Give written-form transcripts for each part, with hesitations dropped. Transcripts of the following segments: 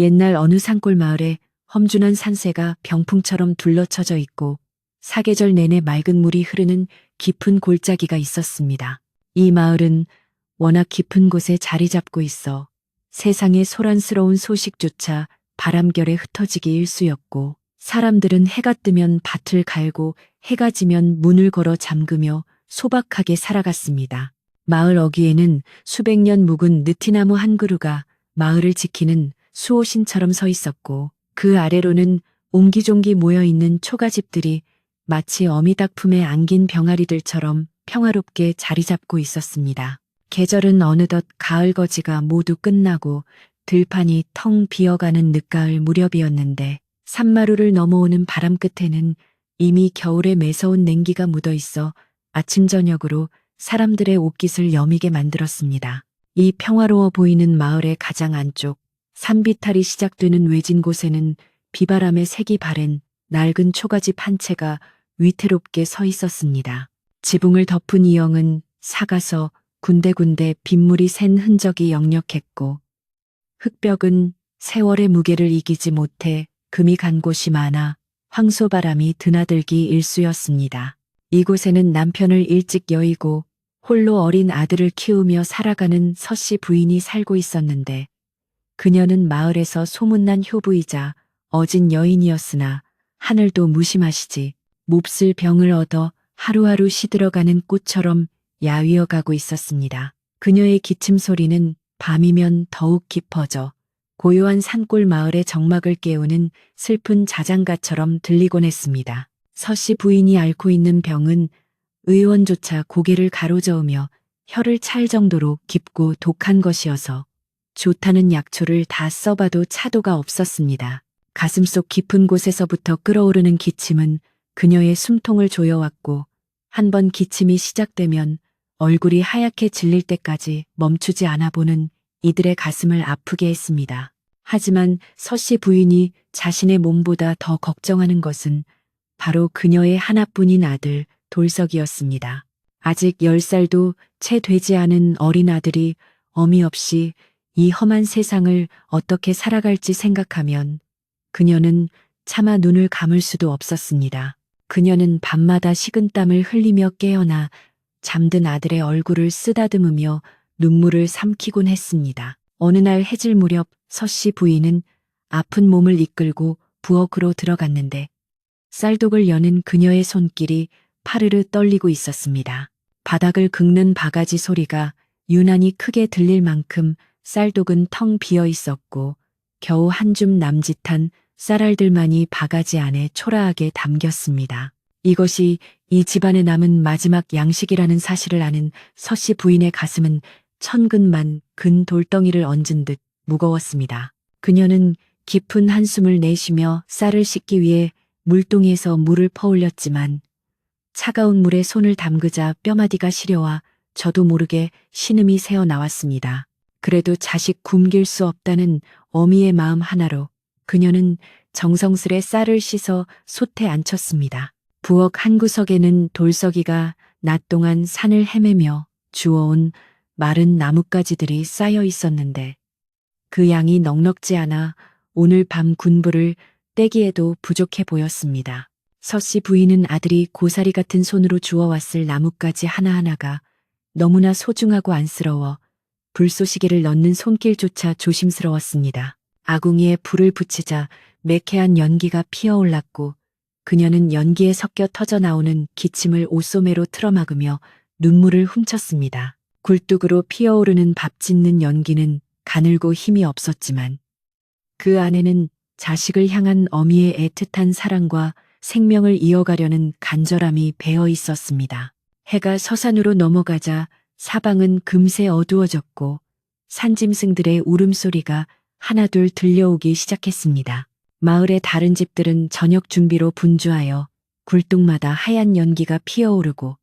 옛날 어느 산골 마을에 험준한 산세가 병풍처럼 둘러쳐져 있고 사계절 내내 맑은 물이 흐르는 깊은 골짜기가 있었습니다. 이 마을은 워낙 깊은 곳에 자리 잡고 있어 세상의 소란스러운 소식조차 바람결에 흩어지기 일쑤였고, 사람들은 해가 뜨면 밭을 갈고 해가 지면 문을 걸어 잠그며 소박하게 살아갔습니다. 마을 어귀에는 수백 년 묵은 느티나무 한 그루가 마을을 지키는 수호신처럼 서 있었고, 그 아래로는 옹기종기 모여있는 초가집들이 마치 어미닭 품에 안긴 병아리들처럼 평화롭게 자리 잡고 있었습니다. 계절은 어느덧 가을 거지가 모두 끝나고 들판이 텅 비어가는 늦가을 무렵이었는데, 산마루를 넘어오는 바람 끝에는 이미 겨울의 매서운 냉기가 묻어 있어 아침 저녁으로 사람들의 옷깃을 여미게 만들었습니다. 이 평화로워 보이는 마을의 가장 안쪽, 산비탈이 시작되는 외진 곳에는 비바람에 색이 바랜 낡은 초가집 한 채가 위태롭게 서 있었습니다. 지붕을 덮은 이영은 삭아서 군데군데 빗물이 샌 흔적이 역력했고, 흙벽은 세월의 무게를 이기지 못해 금이 간 곳이 많아 황소바람이 드나들기 일쑤였습니다. 이곳에는 남편을 일찍 여의고 홀로 어린 아들을 키우며 살아가는 서씨 부인이 살고 있었는데, 그녀는 마을에서 소문난 효부이자 어진 여인이었으나 하늘도 무심하시지 몹쓸 병을 얻어 하루하루 시들어가는 꽃처럼 야위어 가고 있었습니다. 그녀의 기침 소리는 밤이면 더욱 깊어져 고요한 산골 마을의 정막을 깨우는 슬픈 자장가처럼 들리곤 했습니다. 서씨 부인이 앓고 있는 병은 의원조차 고개를 가로저으며 혀를 찰 정도로 깊고 독한 것이어서 좋다는 약초를 다 써봐도 차도가 없었습니다. 가슴속 깊은 곳에서부터 끓어오르는 기침은 그녀의 숨통을 조여왔고, 한 번 기침이 시작되면 얼굴이 하얗게 질릴 때까지 멈추지 않아 보는 이들의 가슴을 아프게 했습니다. 하지만 서씨 부인이 자신의 몸보다 더 걱정하는 것은 바로 그녀의 하나뿐인 아들 돌석이었습니다. 아직 10살도 채 되지 않은 어린 아들이 어미 없이 이 험한 세상을 어떻게 살아갈지 생각하면 그녀는 차마 눈을 감을 수도 없었습니다. 그녀는 밤마다 식은땀을 흘리며 깨어나 잠든 아들의 얼굴을 쓰다듬으며 눈물을 삼키곤 했습니다. 어느 날 해질 무렵 서씨 부인은 아픈 몸을 이끌고 부엌으로 들어갔는데, 쌀독을 여는 그녀의 손길이 파르르 떨리고 있었습니다. 바닥을 긁는 바가지 소리가 유난히 크게 들릴 만큼 쌀독은 텅 비어 있었고, 겨우 한 줌 남짓한 쌀알들만이 바가지 안에 초라하게 담겼습니다. 이것이 이 집안에 남은 마지막 양식이라는 사실을 아는 서씨 부인의 가슴은 천근만 근 돌덩이를 얹은 듯 무거웠습니다. 그녀는 깊은 한숨을 내쉬며 쌀을 씻기 위해 물동이에서 물을 퍼올렸지만, 차가운 물에 손을 담그자 뼈마디가 시려와 저도 모르게 신음이 새어 나왔습니다. 그래도 자식 굶길 수 없다는 어미의 마음 하나로 그녀는 정성스레 쌀을 씻어 솥에 앉혔습니다. 부엌 한 구석에는 돌석이가 낮 동안 산을 헤매며 주워온 마른 나뭇가지들이 쌓여 있었는데, 그 양이 넉넉지 않아 오늘 밤 군부를 떼기에도 부족해 보였습니다. 서씨 부인은 아들이 고사리 같은 손으로 주워왔을 나뭇가지 하나하나가 너무나 소중하고 안쓰러워 불쏘시개를 넣는 손길조차 조심스러웠습니다. 아궁이에 불을 붙이자 매캐한 연기가 피어올랐고, 그녀는 연기에 섞여 터져 나오는 기침을 옷소매로 틀어막으며 눈물을 훔쳤습니다. 굴뚝으로 피어오르는 밥 짓는 연기는 가늘고 힘이 없었지만, 그 안에는 자식을 향한 어미의 애틋한 사랑과 생명을 이어가려는 간절함이 배어 있었습니다. 해가 서산으로 넘어가자 사방은 금세 어두워졌고, 산짐승들의 울음소리가 하나둘 들려오기 시작했습니다. 마을의 다른 집들은 저녁 준비로 분주하여 굴뚝마다 하얀 연기가 피어오르고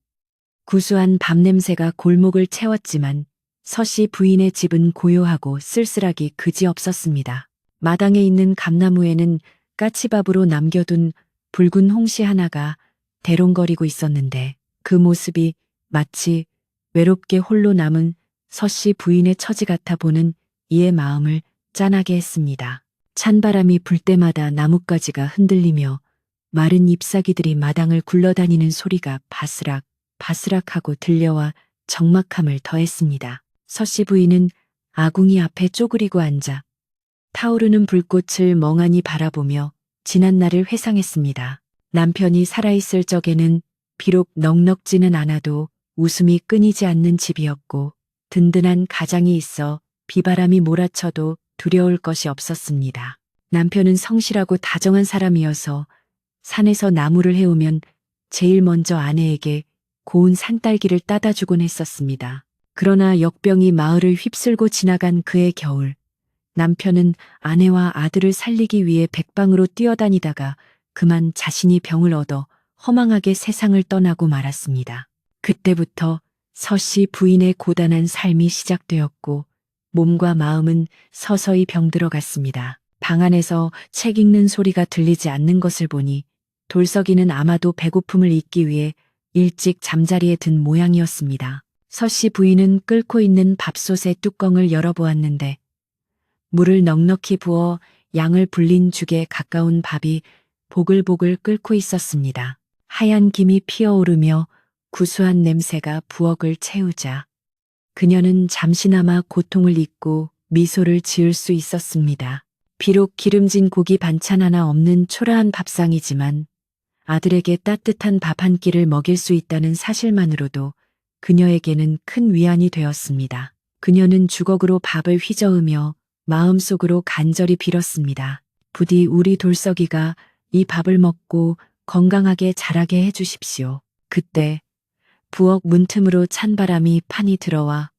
구수한 밤냄새가 골목을 채웠지만, 서씨 부인의 집은 고요하고 쓸쓸하기 그지없었습니다. 마당에 있는 감나무에는 까치밥으로 남겨둔 붉은 홍시 하나가 대롱거리고 있었는데, 그 모습이 마치 외롭게 홀로 남은 서씨 부인의 처지 같아 보는 이의 마음을 짠하게 했습니다. 찬바람이 불 때마다 나뭇가지가 흔들리며 마른 잎사귀들이 마당을 굴러다니는 소리가 바스락 바스락하고 들려와 적막함을 더했습니다. 서씨 부인은 아궁이 앞에 쪼그리고 앉아 타오르는 불꽃을 멍하니 바라보며 지난날을 회상했습니다. 남편이 살아있을 적에는 비록 넉넉지는 않아도 웃음이 끊이지 않는 집이었고 든든한 가장이 있어 비바람이 몰아쳐도 두려울 것이 없었습니다. 남편은 성실하고 다정한 사람이어서 산에서 나무를 해오면 제일 먼저 아내에게 고운 산딸기를 따다 주곤 했었습니다. 그러나 역병이 마을을 휩쓸고 지나간 그해 겨울, 남편은 아내와 아들을 살리기 위해 백방으로 뛰어다니다가 그만 자신이 병을 얻어 허망하게 세상을 떠나고 말았습니다. 그때부터 서씨 부인의 고단한 삶이 시작되었고 몸과 마음은 서서히 병들어갔습니다. 방 안에서 책 읽는 소리가 들리지 않는 것을 보니 돌석이는 아마도 배고픔을 잊기 위해 일찍 잠자리에 든 모양이었습니다. 서씨 부인은 끓고 있는 밥솥의 뚜껑을 열어보았는데 물을 넉넉히 부어 양을 불린 죽에 가까운 밥이 보글보글 끓고 있었습니다. 하얀 김이 피어오르며 구수한 냄새가 부엌을 채우자 그녀는 잠시나마 고통을 잊고 미소를 지을 수 있었습니다. 비록 기름진 고기 반찬 하나 없는 초라한 밥상이지만 아들에게 따뜻한 밥 한 끼를 먹일 수 있다는 사실만으로도 그녀에게는 큰 위안이 되었습니다. 그녀는 주걱으로 밥을 휘저으며 마음속으로 간절히 빌었습니다. 부디 우리 돌석이가 이 밥을 먹고 건강하게 자라게 해주십시오. 그때 부엌 문틈으로 찬바람이 판이 들어와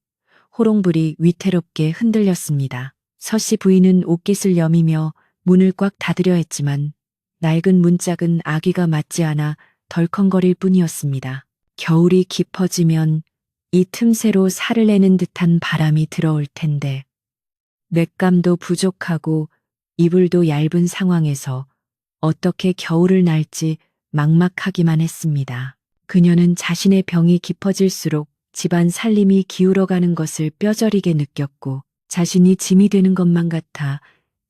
호롱불이 위태롭게 흔들렸습니다. 서씨 부인은 옷깃을 여미며 문을 꽉 닫으려 했지만 낡은 문짝은 아기가 맞지 않아 덜컹거릴 뿐이었습니다. 겨울이 깊어지면 이 틈새로 살을 내는 듯한 바람이 들어올 텐데 맥감도 부족하고 이불도 얇은 상황에서 어떻게 겨울을 날지 막막하기만 했습니다. 그녀는 자신의 병이 깊어질수록 집안 살림이 기울어가는 것을 뼈저리게 느꼈고 자신이 짐이 되는 것만 같아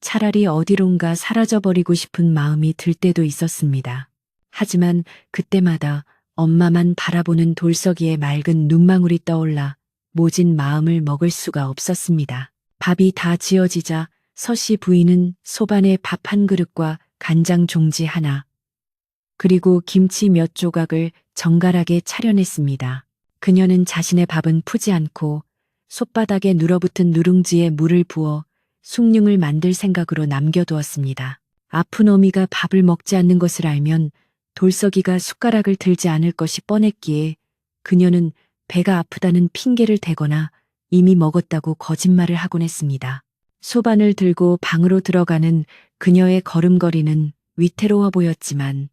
차라리 어디론가 사라져버리고 싶은 마음이 들 때도 있었습니다. 하지만 그때마다 엄마만 바라보는 돌석이의 맑은 눈망울이 떠올라 모진 마음을 먹을 수가 없었습니다. 밥이 다 지어지자 서씨 부인은 소반에 밥 한 그릇과 간장 종지 하나, 그리고 김치 몇 조각을 정갈하게 차려냈습니다. 그녀는 자신의 밥은 푸지 않고 솥바닥에 눌어붙은 누룽지에 물을 부어 숭늉을 만들 생각으로 남겨두었습니다. 아픈 어미가 밥을 먹지 않는 것을 알면 돌석이가 숟가락을 들지 않을 것이 뻔했기에 그녀는 배가 아프다는 핑계를 대거나 이미 먹었다고 거짓말을 하곤 했습니다. 소반을 들고 방으로 들어가는 그녀의 걸음걸이는 위태로워 보였지만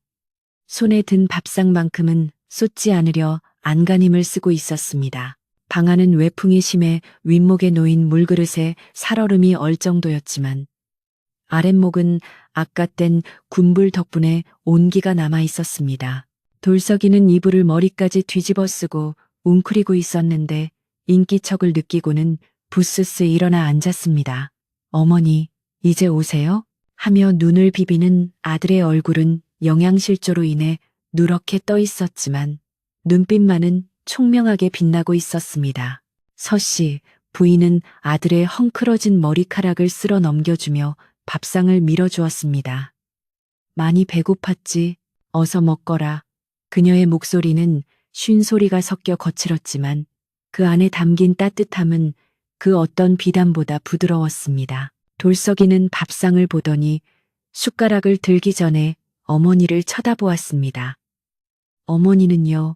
손에 든 밥상만큼은 쏟지 않으려 안간힘을 쓰고 있었습니다. 방 안은 외풍이 심해 윗목에 놓인 물그릇에 살얼음이 얼 정도였지만 아랫목은 아까 뗀 군불 덕분에 온기가 남아 있었습니다. 돌석이는 이불을 머리까지 뒤집어 쓰고 웅크리고 있었는데 인기척을 느끼고는 부스스 일어나 앉았습니다. 어머니, 이제 오세요? 하며 눈을 비비는 아들의 얼굴은 영양실조로 인해 누렇게 떠 있었지만 눈빛만은 총명하게 빛나고 있었습니다. 서씨, 부인은 아들의 헝클어진 머리카락을 쓸어 넘겨주며 밥상을 밀어주었습니다. 많이 배고팠지? 어서 먹거라. 그녀의 목소리는 쉰 소리가 섞여 거칠었지만 그 안에 담긴 따뜻함은 그 어떤 비단보다 부드러웠습니다. 돌석이는 밥상을 보더니 숟가락을 들기 전에 어머니를 쳐다보았습니다. 어머니는요?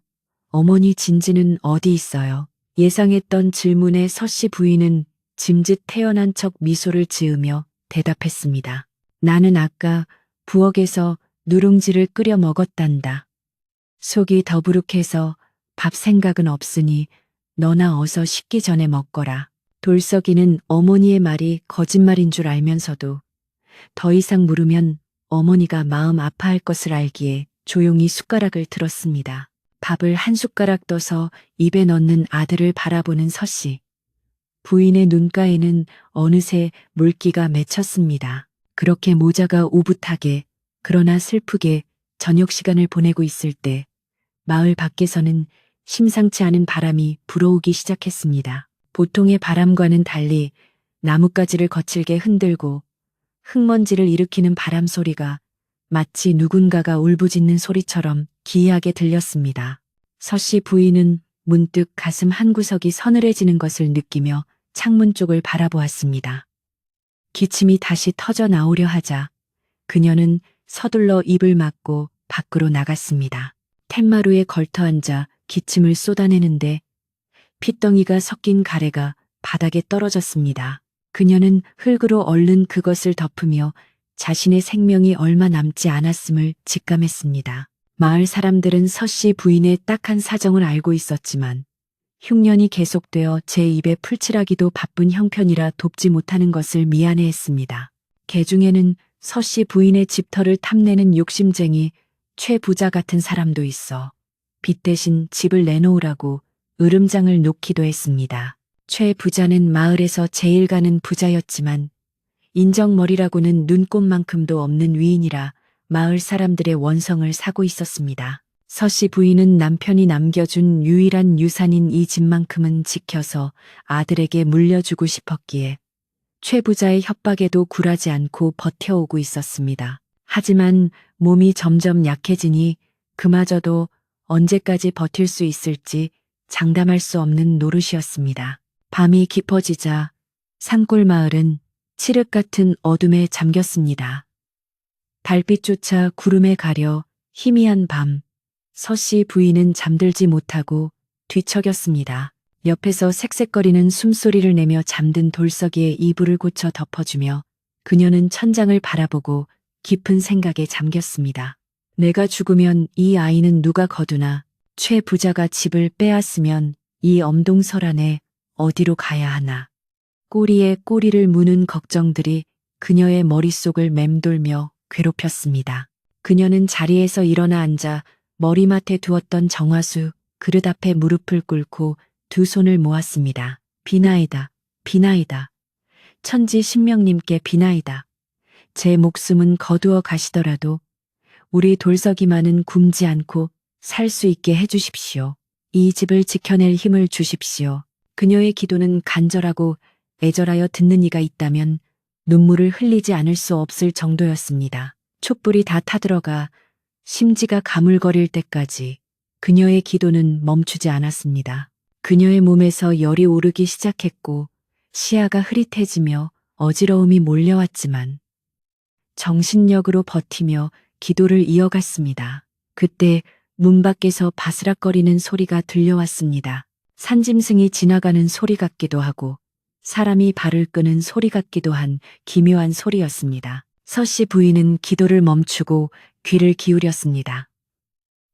어머니 진지는 어디 있어요? 예상했던 질문에 서씨 부인은 짐짓 태연한 척 미소를 지으며 대답했습니다. 나는 아까 부엌에서 누룽지를 끓여 먹었단다. 속이 더부룩해서 밥 생각은 없으니 너나 어서 식기 전에 먹거라. 돌석이는 어머니의 말이 거짓말인 줄 알면서도 더 이상 물으면 어머니가 마음 아파할 것을 알기에 조용히 숟가락을 들었습니다. 밥을 한 숟가락 떠서 입에 넣는 아들을 바라보는 서씨. 부인의 눈가에는 어느새 물기가 맺혔습니다. 그렇게 모자가 오붓하게 그러나 슬프게 저녁 시간을 보내고 있을 때 마을 밖에서는 심상치 않은 바람이 불어오기 시작했습니다. 보통의 바람과는 달리 나뭇가지를 거칠게 흔들고 흙먼지를 일으키는 바람 소리가 마치 누군가가 울부짖는 소리처럼 기이하게 들렸습니다. 서씨 부인은 문득 가슴 한구석이 서늘해지는 것을 느끼며 창문 쪽을 바라보았습니다. 기침이 다시 터져 나오려 하자 그녀는 서둘러 입을 막고 밖으로 나갔습니다. 텐마루에 걸터 앉아 기침을 쏟아내는데 핏덩이가 섞인 가래가 바닥에 떨어졌습니다. 그녀는 흙으로 얼른 그것을 덮으며 자신의 생명이 얼마 남지 않았음을 직감했습니다. 마을 사람들은 서씨 부인의 딱한 사정을 알고 있었지만 흉년이 계속되어 제 입에 풀칠하기도 바쁜 형편이라 돕지 못하는 것을 미안해했습니다. 개 중에는 서씨 부인의 집터를 탐내는 욕심쟁이 최 부자 같은 사람도 있어 빚 대신 집을 내놓으라고 으름장을 놓기도 했습니다. 최 부자는 마을에서 제일 가는 부자였지만 인정머리라고는 눈꼽만큼도 없는 위인이라 마을 사람들의 원성을 사고 있었습니다. 서씨 부인은 남편이 남겨준 유일한 유산인 이 집만큼은 지켜서 아들에게 물려주고 싶었기에 최 부자의 협박에도 굴하지 않고 버텨오고 있었습니다. 하지만 몸이 점점 약해지니 그마저도 언제까지 버틸 수 있을지 장담할 수 없는 노릇이었습니다. 밤이 깊어지자 산골 마을은 칠흑 같은 어둠에 잠겼습니다. 달빛조차 구름에 가려 희미한 밤, 서씨 부인은 잠들지 못하고 뒤척였습니다. 옆에서 색색거리는 숨소리를 내며 잠든 돌석이에 이불을 고쳐 덮어주며 그녀는 천장을 바라보고 깊은 생각에 잠겼습니다. 내가 죽으면 이 아이는 누가 거두나 최 부자가 집을 빼앗으면 이 엄동설안에 어디로 가야 하나. 꼬리에 꼬리를 무는 걱정들이 그녀의 머릿속을 맴돌며 괴롭혔습니다. 그녀는 자리에서 일어나 앉아 머리맡에 두었던 정화수 그릇 앞에 무릎을 꿇고 두 손을 모았습니다. 비나이다, 비나이다. 천지 신명님께 비나이다. 제 목숨은 거두어 가시더라도 우리 돌석이만은 굶지 않고 살 수 있게 해주십시오. 이 집을 지켜낼 힘을 주십시오. 그녀의 기도는 간절하고 애절하여 듣는 이가 있다면 눈물을 흘리지 않을 수 없을 정도였습니다. 촛불이 다 타들어가 심지가 가물거릴 때까지 그녀의 기도는 멈추지 않았습니다. 그녀의 몸에서 열이 오르기 시작했고 시야가 흐릿해지며 어지러움이 몰려왔지만 정신력으로 버티며 기도를 이어갔습니다. 그때 문 밖에서 바스락거리는 소리가 들려왔습니다. 산짐승이 지나가는 소리 같기도 하고 사람이 발을 끄는 소리 같기도 한 기묘한 소리였습니다. 서씨 부인은 기도를 멈추고 귀를 기울였습니다.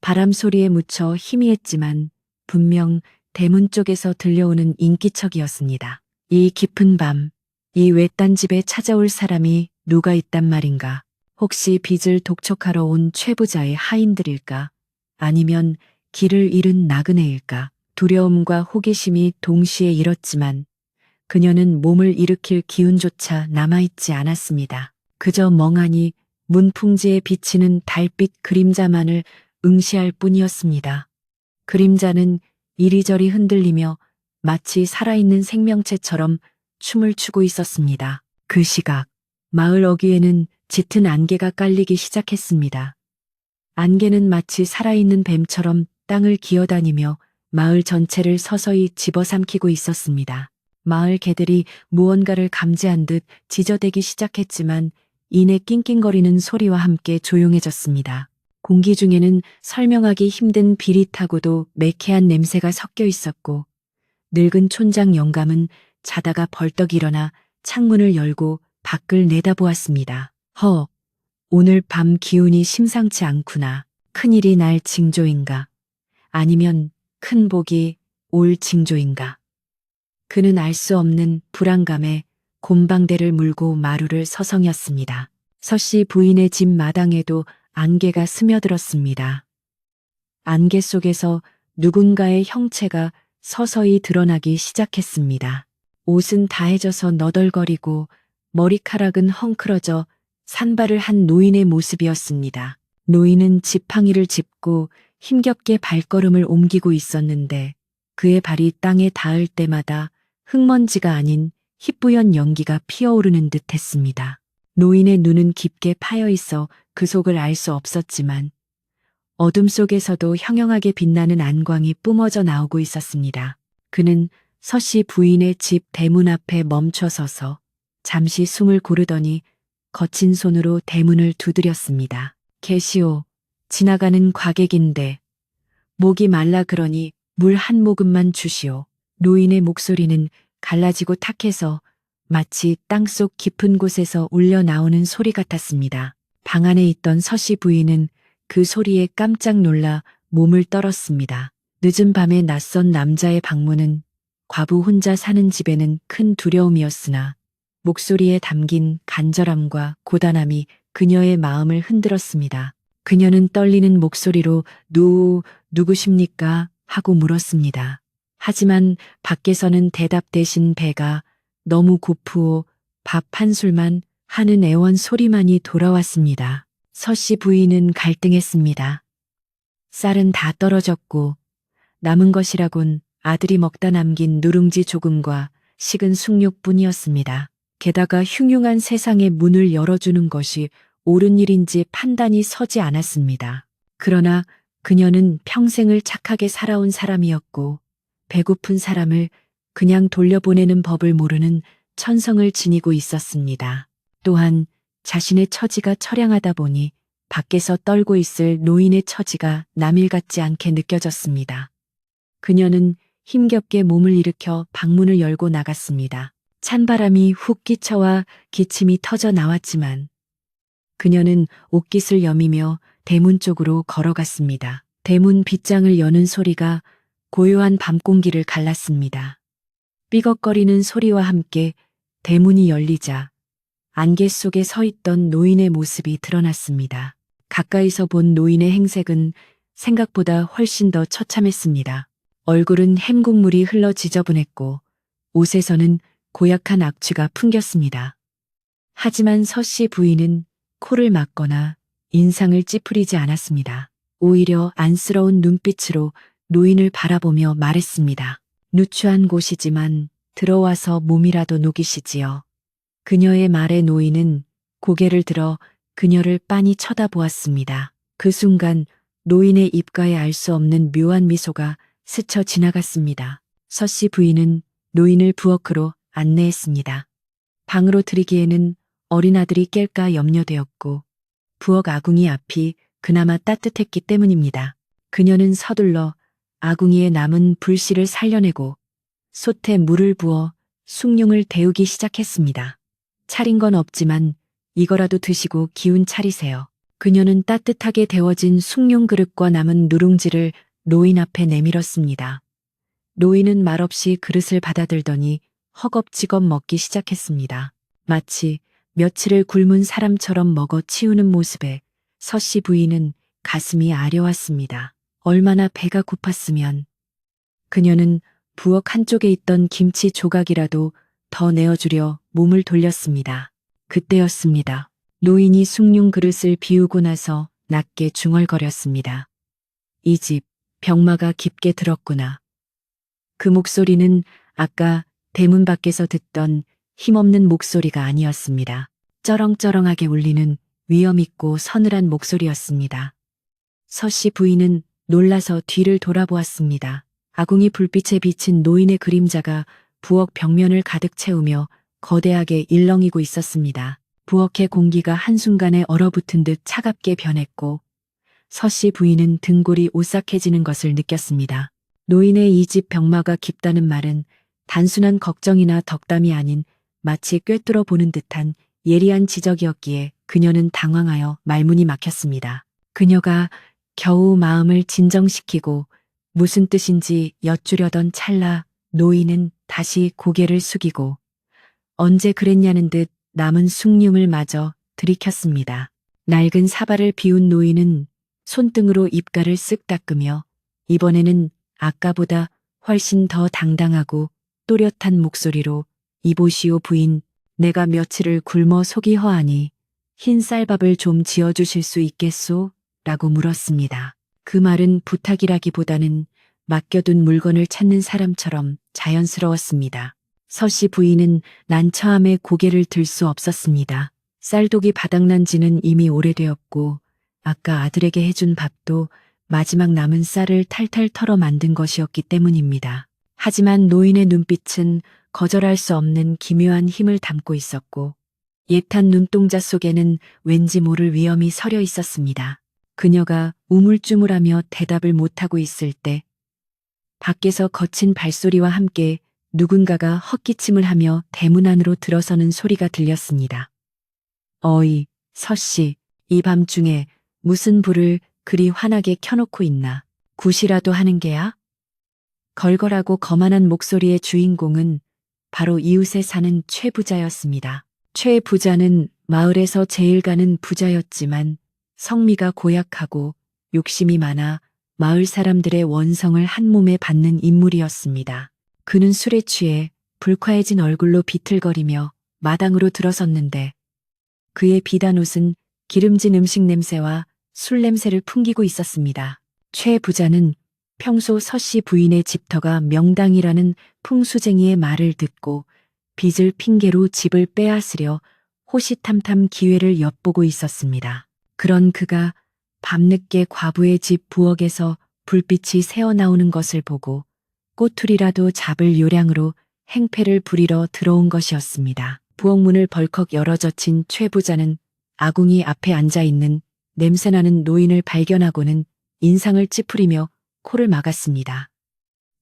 바람 소리에 묻혀 희미했지만 분명 대문 쪽에서 들려오는 인기척이었습니다. 이 깊은 밤, 이 외딴 집에 찾아올 사람이 누가 있단 말인가? 혹시 빚을 독촉하러 온 최부자의 하인들일까? 아니면 길을 잃은 나그네일까? 두려움과 호기심이 동시에 일었지만 그녀는 몸을 일으킬 기운조차 남아있지 않았습니다. 그저 멍하니 문풍지에 비치는 달빛 그림자만을 응시할 뿐이었습니다. 그림자는 이리저리 흔들리며 마치 살아있는 생명체처럼 춤을 추고 있었습니다. 그 시각, 마을 어귀에는 짙은 안개가 깔리기 시작했습니다. 안개는 마치 살아있는 뱀처럼 땅을 기어다니며 마을 전체를 서서히 집어삼키고 있었습니다. 마을 개들이 무언가를 감지한 듯 지저대기 시작했지만 이내 낑낑거리는 소리와 함께 조용해졌습니다. 공기 중에는 설명하기 힘든 비릿하고도 매캐한 냄새가 섞여 있었고 늙은 촌장 영감은 자다가 벌떡 일어나 창문을 열고 밖을 내다보았습니다. 오늘 밤 기운이 심상치 않구나. 큰일이 날 징조인가? 아니면 큰 복이 올 징조인가? 그는 알 수 없는 불안감에 곰방대를 물고 마루를 서성였습니다. 서씨 부인의 집 마당에도 안개가 스며들었습니다. 안개 속에서 누군가의 형체가 서서히 드러나기 시작했습니다. 옷은 다해져서 너덜거리고 머리카락은 헝클어져 산발을 한 노인의 모습이었습니다. 노인은 지팡이를 짚고 힘겹게 발걸음을 옮기고 있었는데 그의 발이 땅에 닿을 때마다 흙먼지가 아닌 희뿌연 연기가 피어오르는 듯 했습니다. 노인의 눈은 깊게 파여 있어 그 속을 알 수 없었지만 어둠 속에서도 형형하게 빛나는 안광이 뿜어져 나오고 있었습니다. 그는 서씨 부인의 집 대문 앞에 멈춰 서서 잠시 숨을 고르더니 거친 손으로 대문을 두드렸습니다. 계시오. 지나가는 과객인데 목이 말라 그러니 물 한 모금만 주시오. 노인의 목소리는 갈라지고 탁해서 마치 땅속 깊은 곳에서 울려 나오는 소리 같았습니다. 방 안에 있던 서씨 부인은 그 소리에 깜짝 놀라 몸을 떨었습니다. 늦은 밤에 낯선 남자의 방문은 과부 혼자 사는 집에는 큰 두려움이었으나 목소리에 담긴 간절함과 고단함이 그녀의 마음을 흔들었습니다. 그녀는 떨리는 목소리로 누구십니까? 하고 물었습니다. 하지만 밖에서는 대답 대신 배가 너무 고프오 밥 한 술만 하는 애원 소리만이 돌아왔습니다. 서씨 부인은 갈등했습니다. 쌀은 다 떨어졌고 남은 것이라곤 아들이 먹다 남긴 누룽지 조금과 식은 숭늉뿐이었습니다. 게다가 흉흉한 세상의 문을 열어주는 것이 옳은 일인지 판단이 서지 않았습니다. 그러나 그녀는 평생을 착하게 살아온 사람이었고 배고픈 사람을 그냥 돌려보내는 법을 모르는 천성을 지니고 있었습니다. 또한 자신의 처지가 처량하다 보니 밖에서 떨고 있을 노인의 처지가 남일 같지 않게 느껴졌습니다. 그녀는 힘겹게 몸을 일으켜 방문을 열고 나갔습니다. 찬바람이 훅 끼쳐와 기침이 터져 나왔지만 그녀는 옷깃을 여미며 대문 쪽으로 걸어갔습니다. 대문 빗장을 여는 소리가 고요한 밤 공기를 갈랐습니다. 삐걱거리는 소리와 함께 대문이 열리자 안개 속에 서 있던 노인의 모습이 드러났습니다. 가까이서 본 노인의 행색은 생각보다 훨씬 더 처참했습니다. 얼굴은 햄국물이 흘러 지저분했고 옷에서는 고약한 악취가 풍겼습니다. 하지만 서씨 부인은 코를 막거나 인상을 찌푸리지 않았습니다. 오히려 안쓰러운 눈빛으로 노인을 바라보며 말했습니다. 누추한 곳이지만 들어와서 몸이라도 녹이시지요. 그녀의 말에 노인은 고개를 들어 그녀를 빤히 쳐다보았습니다. 그 순간 노인의 입가에 알 수 없는 묘한 미소가 스쳐 지나갔습니다. 서씨 부인은 노인을 부엌으로 안내했습니다. 방으로 들이기에는 어린아들이 깰까 염려되었고 부엌 아궁이 앞이 그나마 따뜻했기 때문입니다. 그녀는 서둘러 아궁이에 남은 불씨를 살려내고 솥에 물을 부어 숭늉을 데우기 시작했습니다. 차린 건 없지만 이거라도 드시고 기운 차리세요. 그녀는 따뜻하게 데워진 숭늉 그릇과 남은 누룽지를 노인 앞에 내밀었습니다. 노인은 말없이 그릇을 받아들더니 허겁지겁 먹기 시작했습니다. 마치 며칠을 굶은 사람처럼 먹어 치우는 모습에 서씨 부인은 가슴이 아려왔습니다. 얼마나 배가 고팠으면 그녀는 부엌 한쪽에 있던 김치 조각이라도 더 내어주려 몸을 돌렸습니다. 그때였습니다. 노인이 숭늉 그릇을 비우고 나서 낮게 중얼거렸습니다. 이 집 병마가 깊게 들었구나. 그 목소리는 아까 대문 밖에서 듣던 힘없는 목소리가 아니었습니다. 쩌렁쩌렁하게 울리는 위엄있고 서늘한 목소리였습니다. 서씨 부인은 놀라서 뒤를 돌아보았습니다. 아궁이 불빛에 비친 노인의 그림자가 부엌 벽면을 가득 채우며 거대하게 일렁이고 있었습니다. 부엌의 공기가 한순간에 얼어붙은 듯 차갑게 변했고 서씨 부인은 등골이 오싹해지는 것을 느꼈습니다. 노인의 이 집 병마가 깊다는 말은 단순한 걱정이나 덕담이 아닌 마치 꿰뚫어 보는 듯한 예리한 지적이었기에 그녀는 당황하여 말문이 막혔습니다. 그녀가 겨우 마음을 진정시키고 무슨 뜻인지 여쭈려던 찰나 노인은 다시 고개를 숙이고 언제 그랬냐는 듯 남은 숭늉을 마저 들이켰습니다. 낡은 사발을 비운 노인은 손등으로 입가를 쓱 닦으며 이번에는 아까보다 훨씬 더 당당하고 또렷한 목소리로 이보시오 부인, 내가 며칠을 굶어 속이 허하니 흰 쌀밥을 좀 지어주실 수 있겠소? 라고 물었습니다. 그 말은 부탁이라기보다는 맡겨둔 물건을 찾는 사람처럼 자연스러웠습니다. 서씨 부인은 난처함에 고개를 들 수 없었습니다. 쌀독이 바닥난 지는 이미 오래되었고 아까 아들에게 해준 밥도 마지막 남은 쌀을 탈탈 털어 만든 것이었기 때문입니다. 하지만 노인의 눈빛은 거절할 수 없는 기묘한 힘을 담고 있었고 예탄 눈동자 속에는 왠지 모를 위험이 서려 있었습니다. 그녀가 우물쭈물하며 대답을 못하고 있을 때 밖에서 거친 발소리와 함께 누군가가 헛기침을 하며 대문 안으로 들어서는 소리가 들렸습니다. 어이, 서씨, 이 밤중에 무슨 불을 그리 환하게 켜놓고 있나? 굿이라도 하는 게야? 걸걸하고 거만한 목소리의 주인공은 바로 이웃에 사는 최 부자였습니다. 최 부자는 마을에서 제일 가는 부자였지만 성미가 고약하고 욕심이 많아 마을 사람들의 원성을 한 몸에 받는 인물이었습니다. 그는 술에 취해 불쾌해진 얼굴로 비틀거리며 마당으로 들어섰는데 그의 비단 옷은 기름진 음식 냄새와 술 냄새를 풍기고 있었습니다. 최 부자는 평소 서씨 부인의 집터가 명당이라는 풍수쟁이의 말을 듣고 빚을 핑계로 집을 빼앗으려 호시탐탐 기회를 엿보고 있었습니다. 그런 그가 밤늦게 과부의 집 부엌에서 불빛이 새어나오는 것을 보고 꼬투리라도 잡을 요량으로 행패를 부리러 들어온 것이었습니다. 부엌문을 벌컥 열어 젖힌 최 부자는 아궁이 앞에 앉아있는 냄새나는 노인을 발견하고는 인상을 찌푸리며 코를 막았습니다.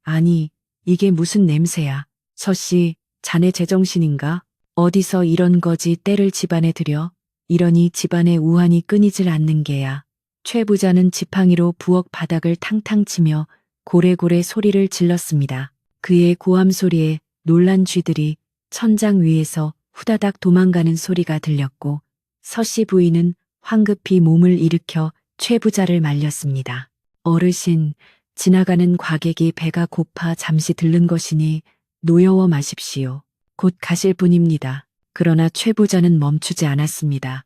아니, 이게 무슨 냄새야? 서씨, 자네 제정신인가? 어디서 이런 거지 때를 집안에 들여? 이러니 집안의 우환이 끊이질 않는 게야. 최 부자는 지팡이로 부엌 바닥을 탕탕 치며 고래고래 소리를 질렀습니다. 그의 고함 소리에 놀란 쥐들이 천장 위에서 후다닥 도망가는 소리가 들렸고 서씨 부인은 황급히 몸을 일으켜 최 부자를 말렸습니다. 어르신, 지나가는 과객이 배가 고파 잠시 들른 것이니 노여워 마십시오. 곧 가실 분입니다. 그러나 최 부자는 멈추지 않았습니다.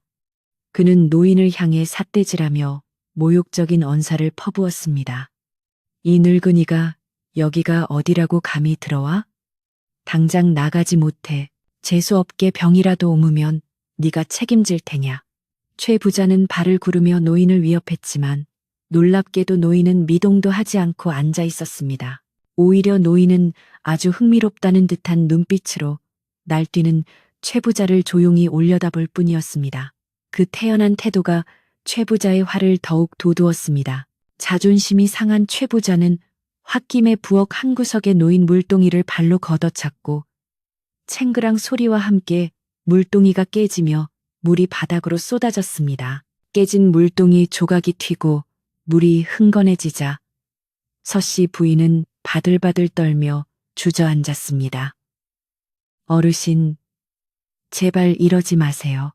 그는 노인을 향해 삿대질하며 모욕적인 언사를 퍼부었습니다. 이 늙은이가 여기가 어디라고 감히 들어와? 당장 나가지 못해. 재수없게 병이라도 옮으면 네가 책임질 테냐. 최 부자는 발을 구르며 노인을 위협했지만 놀랍게도 노인은 미동도 하지 않고 앉아 있었습니다. 오히려 노인은 아주 흥미롭다는 듯한 눈빛으로 날뛰는 최 부자를 조용히 올려다볼 뿐이었습니다. 그 태연한 태도가 최 부자의 화를 더욱 돋우었습니다. 자존심이 상한 최 부자는 홧김에 부엌 한 구석에 놓인 물동이를 발로 걷어찼고 챙그랑 소리와 함께 물동이가 깨지며 물이 바닥으로 쏟아졌습니다. 깨진 물동이 조각이 튀고 물이 흥건해지자 서씨 부인은 바들바들 떨며 주저앉았습니다. 어르신, 제발 이러지 마세요.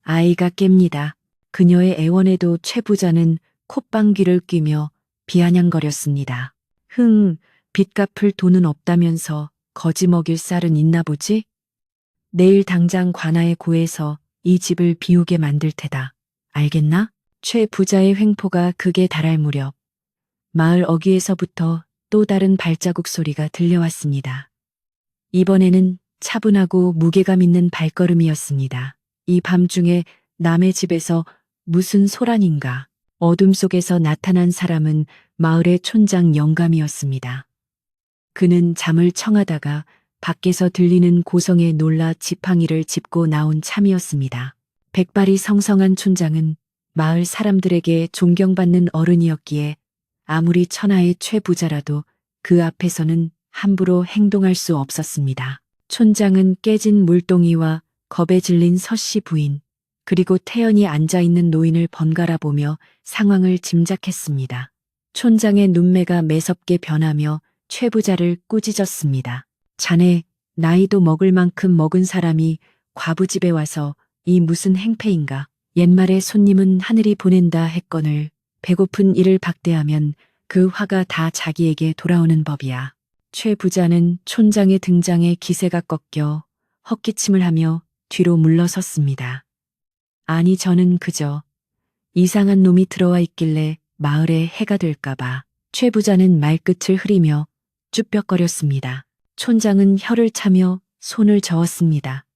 아이가 깹니다. 그녀의 애원에도 최 부자는 콧방귀를 뀌며 비아냥거렸습니다. 빚 갚을 돈은 없다면서 거지 먹일 쌀은 있나 보지? 내일 당장 관아에 고해서 이 집을 비우게 만들 테다. 알겠나? 최 부자의 횡포가 극에 달할 무렵 마을 어귀에서부터 또 다른 발자국 소리가 들려왔습니다. 이번에는 차분하고 무게감 있는 발걸음이었습니다. 이 밤중에 남의 집에서 무슨 소란인가. 어둠 속에서 나타난 사람은 마을의 촌장 영감이었습니다. 그는 잠을 청하다가 밖에서 들리는 고성에 놀라 지팡이를 짚고 나온 참이었습니다. 백발이 성성한 촌장은 마을 사람들에게 존경받는 어른이었기에 아무리 천하의 최부자라도 그 앞에서는 함부로 행동할 수 없었습니다. 촌장은 깨진 물동이와 겁에 질린 서씨 부인, 그리고 태연히 앉아있는 노인을 번갈아 보며 상황을 짐작했습니다. 촌장의 눈매가 매섭게 변하며 최부자를 꾸짖었습니다. 자네, 나이도 먹을 만큼 먹은 사람이 과부집에 와서 이 무슨 행패인가. 옛말에 손님은 하늘이 보낸다 했거늘 배고픈 이를 박대하면 그 화가 다 자기에게 돌아오는 법이야. 최 부자는 촌장의 등장에 기세가 꺾여 헛기침을 하며 뒤로 물러섰습니다. 아니 저는 그저 이상한 놈이 들어와 있길래 마을에 해가 될까봐. 최 부자는 말끝을 흐리며 쭈뼛거렸습니다. 촌장은 혀를 차며 손을 저었습니다.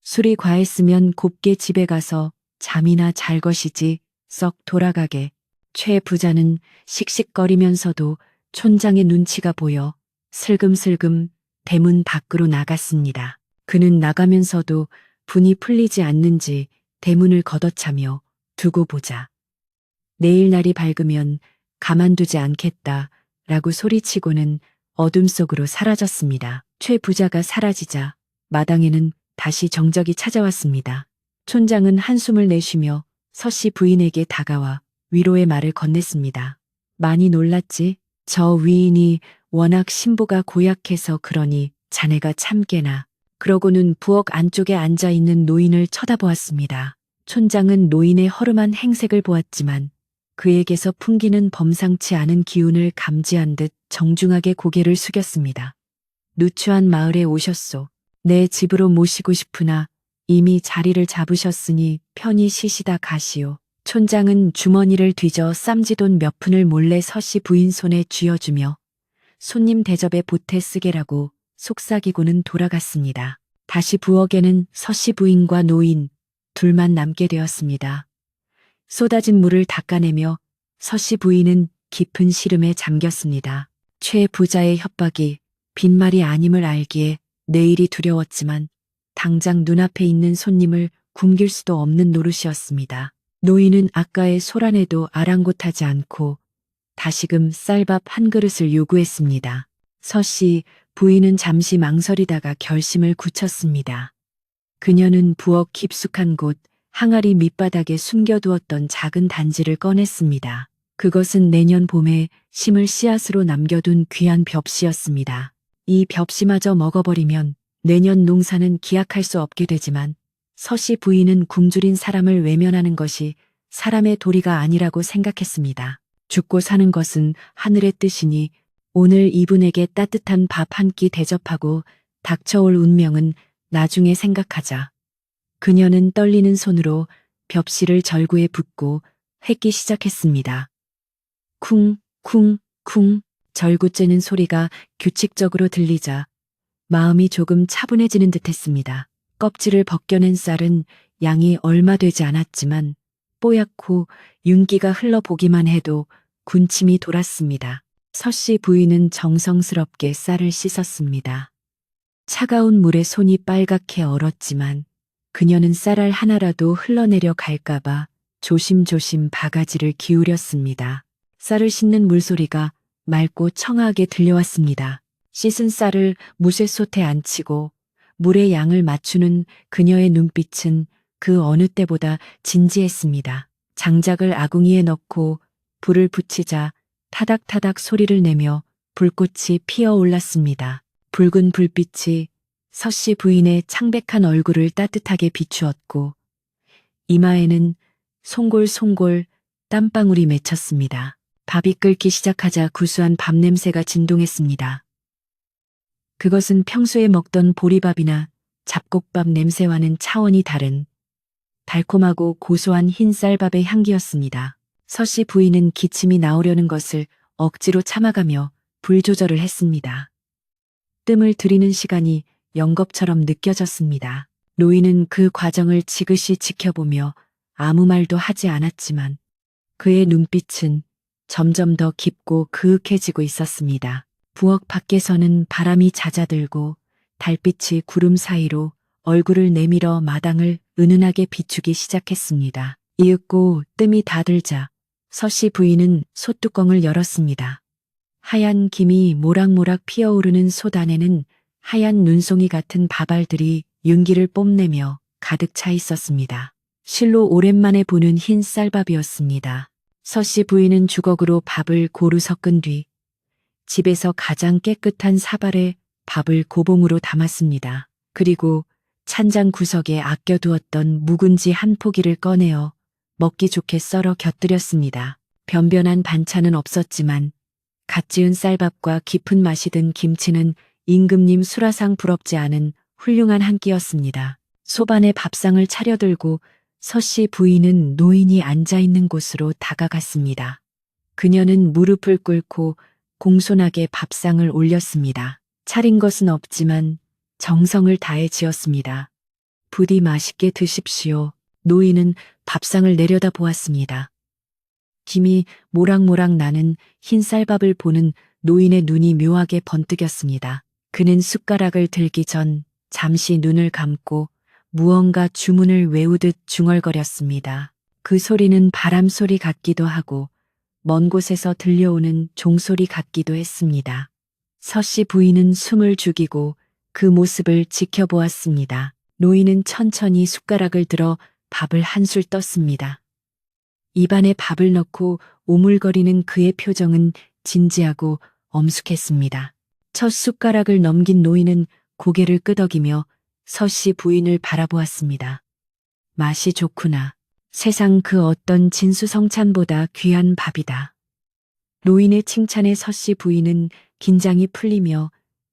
술이 과했으면 곱게 집에 가서 잠이나 잘 것이지 썩 돌아가게. 최 부자는 씩씩거리면서도 촌장의 눈치가 보여 슬금슬금 대문 밖으로 나갔습니다. 그는 나가면서도 분이 풀리지 않는지 대문을 걷어차며 두고 보자. 내일 날이 밝으면 가만두지 않겠다 라고 소리치고는 어둠 속으로 사라졌습니다. 최 부자가 사라지자 마당에는 다시 정적이 찾아왔습니다. 촌장은 한숨을 내쉬며 서씨 부인에게 다가와 위로의 말을 건넸습니다. 많이 놀랐지? 저 위인이 워낙 신부가 고약해서 그러니 자네가 참게나. 그러고는 부엌 안쪽에 앉아있는 노인을 쳐다보았습니다. 촌장은 노인의 허름한 행색을 보았지만 그에게서 풍기는 범상치 않은 기운을 감지한 듯 정중하게 고개를 숙였습니다. 누추한 마을에 오셨소. 내 집으로 모시고 싶으나 이미 자리를 잡으셨으니 편히 쉬시다 가시오. 촌장은 주머니를 뒤져 쌈지돈 몇 푼을 몰래 서씨 부인 손에 쥐어주며 손님 대접에 보태 쓰게라고 속삭이고는 돌아갔습니다. 다시 부엌에는 서씨 부인과 노인 둘만 남게 되었습니다. 쏟아진 물을 닦아내며 서씨 부인은 깊은 시름에 잠겼습니다. 최 부자의 협박이 빈말이 아님을 알기에 내일이 두려웠지만 당장 눈앞에 있는 손님을 굶길 수도 없는 노릇이었습니다. 노인은 아까의 소란에도 아랑곳하지 않고 다시금 쌀밥 한 그릇을 요구했습니다. 서씨 부인은 잠시 망설이다가 결심을 굳혔습니다. 그녀는 부엌 깊숙한 곳 항아리 밑바닥에 숨겨두었던 작은 단지를 꺼냈습니다. 그것은 내년 봄에 심을 씨앗으로 남겨둔 귀한 벽시였습니다. 이 벽시마저 먹어버리면 내년 농사는 기약할 수 없게 되지만 서씨 부인은 굶주린 사람을 외면하는 것이 사람의 도리가 아니라고 생각했습니다. 죽고 사는 것은 하늘의 뜻이니 오늘 이분에게 따뜻한 밥 한 끼 대접하고 닥쳐올 운명은 나중에 생각하자. 그녀는 떨리는 손으로 벽시를 절구에 붓고 획기 시작했습니다. 쿵, 쿵, 쿵 절구 째는 소리가 규칙적으로 들리자 마음이 조금 차분해지는 듯했습니다. 껍질을 벗겨낸 쌀은 양이 얼마 되지 않았지만 뽀얗고 윤기가 흘러보기만 해도 군침이 돌았습니다. 서씨 부인은 정성스럽게 쌀을 씻었습니다. 차가운 물에 손이 빨갛게 얼었지만 그녀는 쌀알 하나라도 흘러내려 갈까봐 조심조심 바가지를 기울였습니다. 쌀을 씻는 물소리가 맑고 청아하게 들려왔습니다. 씻은 쌀을 무쇠솥에 앉히고 물의 양을 맞추는 그녀의 눈빛은 그 어느 때보다 진지했습니다. 장작을 아궁이에 넣고 불을 붙이자 타닥타닥 소리를 내며 불꽃이 피어올랐습니다. 붉은 불빛이 서씨 부인의 창백한 얼굴을 따뜻하게 비추었고 이마에는 송골송골 땀방울이 맺혔습니다. 밥이 끓기 시작하자 구수한 밥 냄새가 진동했습니다. 그것은 평소에 먹던 보리밥이나 잡곡밥 냄새와는 차원이 다른 달콤하고 고소한 흰 쌀밥의 향기였습니다. 서씨 부인은 기침이 나오려는 것을 억지로 참아가며 불 조절을 했습니다. 뜸을 들이는 시간이 영겁처럼 느껴졌습니다. 노인은 그 과정을 지그시 지켜보며 아무 말도 하지 않았지만 그의 눈빛은 점점 더 깊고 그윽해지고 있었습니다. 부엌 밖에서는 바람이 잦아들고 달빛이 구름 사이로 얼굴을 내밀어 마당을 은은하게 비추기 시작했습니다. 이윽고 뜸이 다 들자 서씨 부인은 솥뚜껑을 열었습니다. 하얀 김이 모락모락 피어오르는 솥 안에는 하얀 눈송이 같은 밥알들이 윤기를 뽐내며 가득 차 있었습니다. 실로 오랜만에 보는 흰 쌀밥이었습니다. 서씨 부인은 주걱으로 밥을 고루 섞은 뒤 집에서 가장 깨끗한 사발에 밥을 고봉으로 담았습니다. 그리고 찬장 구석에 아껴두었던 묵은지 한 포기를 꺼내어 먹기 좋게 썰어 곁들였습니다. 변변한 반찬은 없었지만 갓 지은 쌀밥과 깊은 맛이 든 김치는 임금님 수라상 부럽지 않은 훌륭한 한 끼였습니다. 소반에 밥상을 차려들고 서씨 부인은 노인이 앉아 있는 곳으로 다가갔습니다. 그녀는 무릎을 꿇고 공손하게 밥상을 올렸습니다. 차린 것은 없지만 정성을 다해 지었습니다. 부디 맛있게 드십시오. 노인은 밥상을 내려다 보았습니다. 김이 모락모락 나는 흰 쌀밥을 보는 노인의 눈이 묘하게 번뜩였습니다. 그는 숟가락을 들기 전 잠시 눈을 감고 무언가 주문을 외우듯 중얼거렸습니다. 그 소리는 바람 소리 같기도 하고 먼 곳에서 들려오는 종소리 같기도 했습니다. 서씨 부인은 숨을 죽이고 그 모습을 지켜보았습니다. 노인은 천천히 숟가락을 들어 밥을 한술 떴습니다. 입안에 밥을 넣고 오물거리는 그의 표정은 진지하고 엄숙했습니다. 첫 숟가락을 넘긴 노인은 고개를 끄덕이며 서씨 부인을 바라보았습니다. 맛이 좋구나. 세상 그 어떤 진수성찬보다 귀한 밥이다. 노인의 칭찬에 서씨 부인은 긴장이 풀리며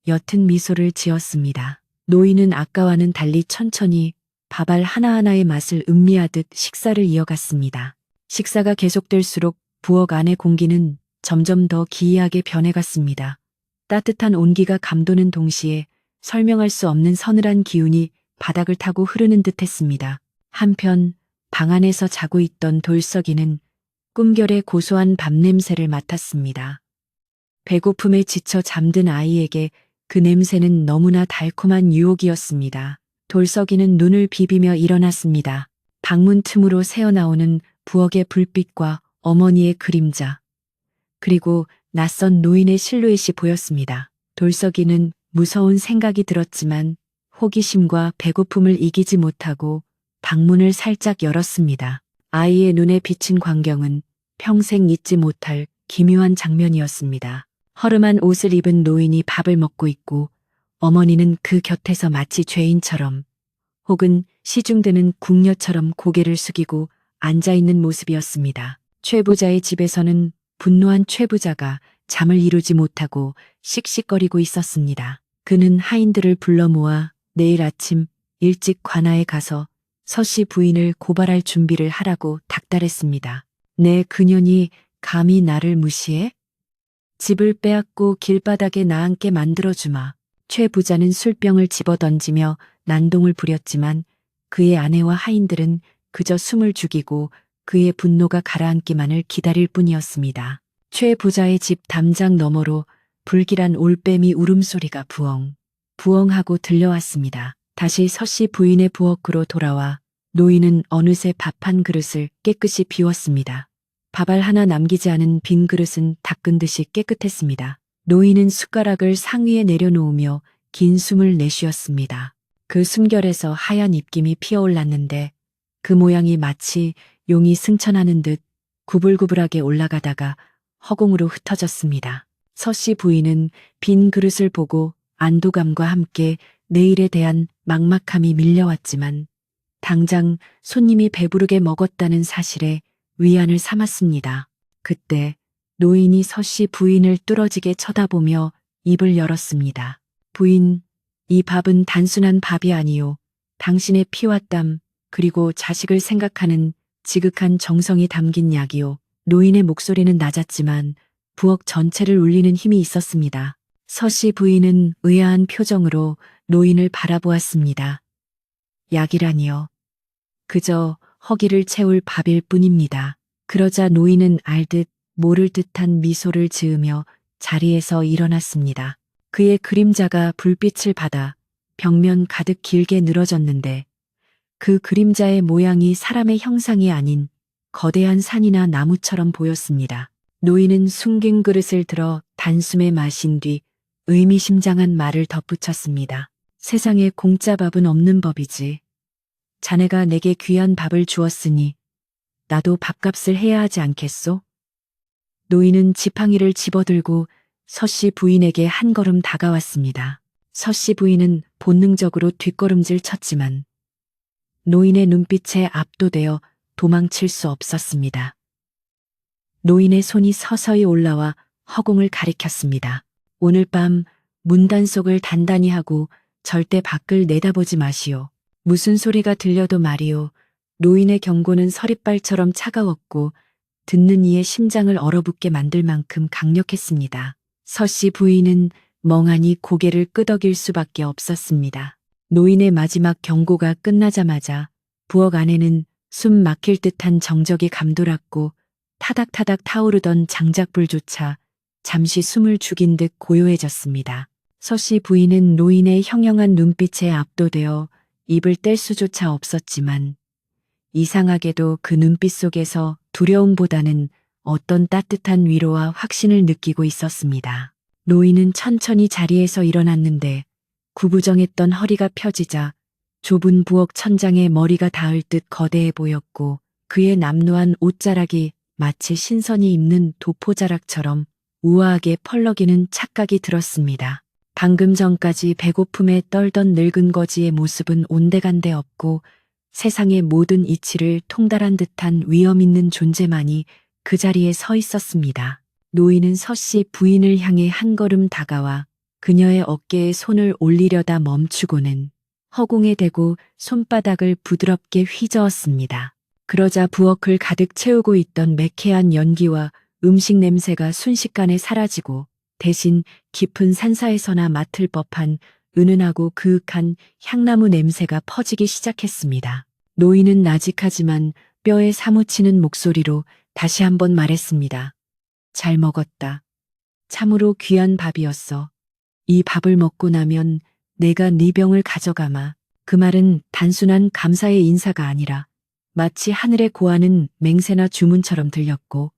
옅은 미소를 지었습니다. 노인은 아까와는 달리 천천히 밥알 하나하나의 맛을 음미하듯 식사를 이어갔습니다. 식사가 계속될수록 부엌 안의 공기는 점점 더 기이하게 변해갔습니다. 따뜻한 온기가 감도는 동시에 설명할 수 없는 서늘한 기운이 바닥을 타고 흐르는 듯했습니다. 한편 방 안에서 자고 있던 돌석이는 꿈결의 고소한 밥 냄새를 맡았습니다. 배고픔에 지쳐 잠든 아이에게 그 냄새는 너무나 달콤한 유혹이었습니다. 돌석이는 눈을 비비며 일어났습니다. 방문 틈으로 새어나오는 부엌의 불빛과 어머니의 그림자, 그리고 낯선 노인의 실루엣이 보였습니다. 돌석이는 무서운 생각이 들었지만 호기심과 배고픔을 이기지 못하고 방문을 살짝 열었습니다. 아이의 눈에 비친 광경은 평생 잊지 못할 기묘한 장면이었습니다. 허름한 옷을 입은 노인이 밥을 먹고 있고 어머니는 그 곁에서 마치 죄인처럼 혹은 시중드는 궁녀처럼 고개를 숙이고 앉아있는 모습이었습니다. 최부자의 집에서는 분노한 최부자가 잠을 이루지 못하고 씩씩거리고 있었습니다. 그는 하인들을 불러 모아 내일 아침 일찍 관아에 가서 서씨 부인을 고발할 준비를 하라고 닥달했습니다. 내 그년이 감히 나를 무시해? 집을 빼앗고 길바닥에 나앉게 만들어주마. 최 부자는 술병을 집어던지며 난동을 부렸지만 그의 아내와 하인들은 그저 숨을 죽이고 그의 분노가 가라앉기만을 기다릴 뿐이었습니다. 최 부자의 집 담장 너머로 불길한 올빼미 울음소리가 부엉하고 들려왔습니다. 다시 서씨 부인의 부엌으로 돌아와 노인은 어느새 밥 한 그릇을 깨끗이 비웠습니다. 밥알 하나 남기지 않은 빈 그릇은 닦은 듯이 깨끗했습니다. 노인은 숟가락을 상위에 내려놓으며 긴 숨을 내쉬었습니다. 그 숨결에서 하얀 입김이 피어올랐는데 그 모양이 마치 용이 승천하는 듯 구불구불하게 올라가다가 허공으로 흩어졌습니다. 서씨 부인은 빈 그릇을 보고 안도감과 함께 내일에 대한 막막함이 밀려왔지만 당장 손님이 배부르게 먹었다는 사실에 위안을 삼았습니다. 그때 노인이 서씨 부인을 뚫어지게 쳐다보며 입을 열었습니다. 부인, 이 밥은 단순한 밥이 아니요. 당신의 피와 땀 그리고 자식을 생각하는 지극한 정성이 담긴 약이요. 노인의 목소리는 낮았지만 부엌 전체를 울리는 힘이 있었습니다. 서씨 부인은 의아한 표정으로 노인을 바라보았습니다. 약이라니요. 그저 허기를 채울 밥일 뿐입니다. 그러자 노인은 알듯 모를 듯한 미소를 지으며 자리에서 일어났습니다. 그의 그림자가 불빛을 받아 벽면 가득 길게 늘어졌는데 그 그림자의 모양이 사람의 형상이 아닌 거대한 산이나 나무처럼 보였습니다. 노인은 숨긴 그릇을 들어 단숨에 마신 뒤 의미심장한 말을 덧붙였습니다. 세상에 공짜 밥은 없는 법이지. 자네가 내게 귀한 밥을 주었으니 나도 밥값을 해야 하지 않겠소? 노인은 지팡이를 집어들고 서씨 부인에게 한 걸음 다가왔습니다. 서씨 부인은 본능적으로 뒷걸음질 쳤지만 노인의 눈빛에 압도되어 도망칠 수 없었습니다. 노인의 손이 서서히 올라와 허공을 가리켰습니다. 오늘 밤 문단속을 단단히 하고 절대 밖을 내다보지 마시오. 무슨 소리가 들려도 말이오. 노인의 경고는 서리빨처럼 차가웠고 듣는 이의 심장을 얼어붙게 만들 만큼 강력했습니다. 서씨 부인은 멍하니 고개를 끄덕일 수밖에 없었습니다. 노인의 마지막 경고가 끝나자마자 부엌 안에는 숨 막힐 듯한 정적이 감돌았고 타닥타닥 타오르던 장작불조차 잠시 숨을 죽인 듯 고요해졌습니다. 서씨 부인은 노인의 형형한 눈빛에 압도되어 입을 뗄 수조차 없었지만 이상하게도 그 눈빛 속에서 두려움보다는 어떤 따뜻한 위로와 확신을 느끼고 있었습니다. 노인은 천천히 자리에서 일어났는데 구부정했던 허리가 펴지자 좁은 부엌 천장에 머리가 닿을 듯 거대해 보였고 그의 남루한 옷자락이 마치 신선이 입는 도포자락처럼 우아하게 펄럭이는 착각이 들었습니다. 방금 전까지 배고픔에 떨던 늙은 거지의 모습은 온데간데 없고 세상의 모든 이치를 통달한 듯한 위엄 있는 존재만이 그 자리에 서 있었습니다. 노인은 서씨 부인을 향해 한 걸음 다가와 그녀의 어깨에 손을 올리려다 멈추고는 허공에 대고 손바닥을 부드럽게 휘저었습니다. 그러자 부엌을 가득 채우고 있던 매캐한 연기와 음식 냄새가 순식간에 사라지고 대신 깊은 산사에서나 맡을 법한 은은하고 그윽한 향나무 냄새가 퍼지기 시작했습니다. 노인은 나직하지만 뼈에 사무치는 목소리로 다시 한번 말했습니다. 잘 먹었다. 참으로 귀한 밥이었어. 이 밥을 먹고 나면 내가 네 병을 가져가마. 그 말은 단순한 감사의 인사가 아니라 마치 하늘에 고하는 맹세나 주문처럼 들렸고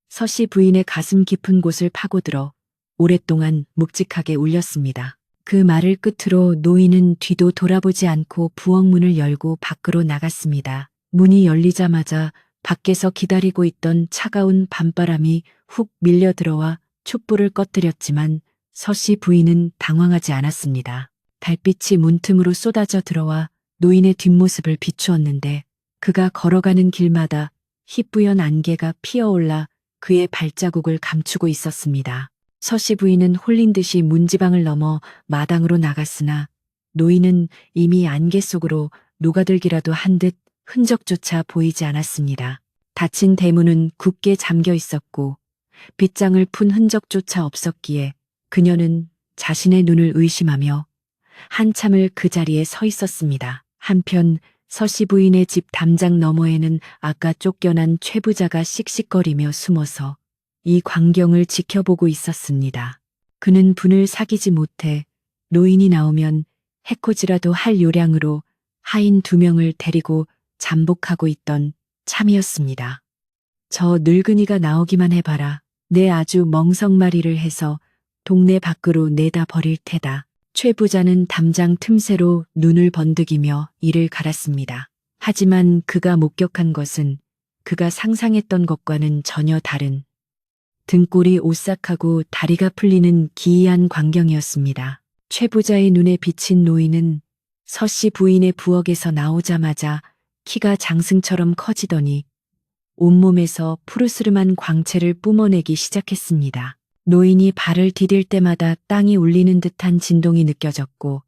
서씨 부인의 가슴 깊은 곳을 파고들어 오랫동안 묵직하게 울렸습니다. 그 말을 끝으로 노인은 뒤도 돌아보지 않고 부엌 문을 열고 밖으로 나갔습니다. 문이 열리자마자 밖에서 기다리고 있던 차가운 밤바람이 훅 밀려 들어와 촛불을 꺼뜨렸지만 서씨 부인은 당황하지 않았습니다. 달빛이 문틈으로 쏟아져 들어와 노인의 뒷모습을 비추었는데 그가 걸어가는 길마다 희뿌연 안개가 피어올라 그의 발자국을 감추고 있었습니다. 서씨 부인은 홀린 듯이 문지방을 넘어 마당으로 나갔으나 노인은 이미 안개 속으로 녹아들기라도 한 듯 흔적조차 보이지 않았습니다. 닫힌 대문은 굳게 잠겨 있었고 빗장을 푼 흔적조차 없었기에 그녀는 자신의 눈을 의심하며 한참을 그 자리에 서 있었습니다. 한편 서씨 부인의 집 담장 너머에는 아까 쫓겨난 최 부자가 씩씩거리며 숨어서 이 광경을 지켜보고 있었습니다. 그는 분을 사귀지 못해 노인이 나오면 해코지라도 할 요량으로 하인 2명을 데리고 잠복하고 있던 참이었습니다. 저 늙은이가 나오기만 해봐라. 내 아주 멍석마리를 해서 동네 밖으로 내다 버릴 테다. 최 부자는 담장 틈새로 눈을 번득이며 이를 갈았습니다. 하지만 그가 목격한 것은 그가 상상했던 것과는 전혀 다른 등골이 오싹하고 다리가 풀리는 기이한 광경이었습니다. 최 부자의 눈에 비친 노인은 서씨 부인의 부엌에서 나오자마자 키가 장승처럼 커지더니 온몸에서 푸르스름한 광채를 뿜어내기 시작했습니다. 노인이 발을 디딜 때마다 땅이 울리는 듯한 진동이 느껴졌고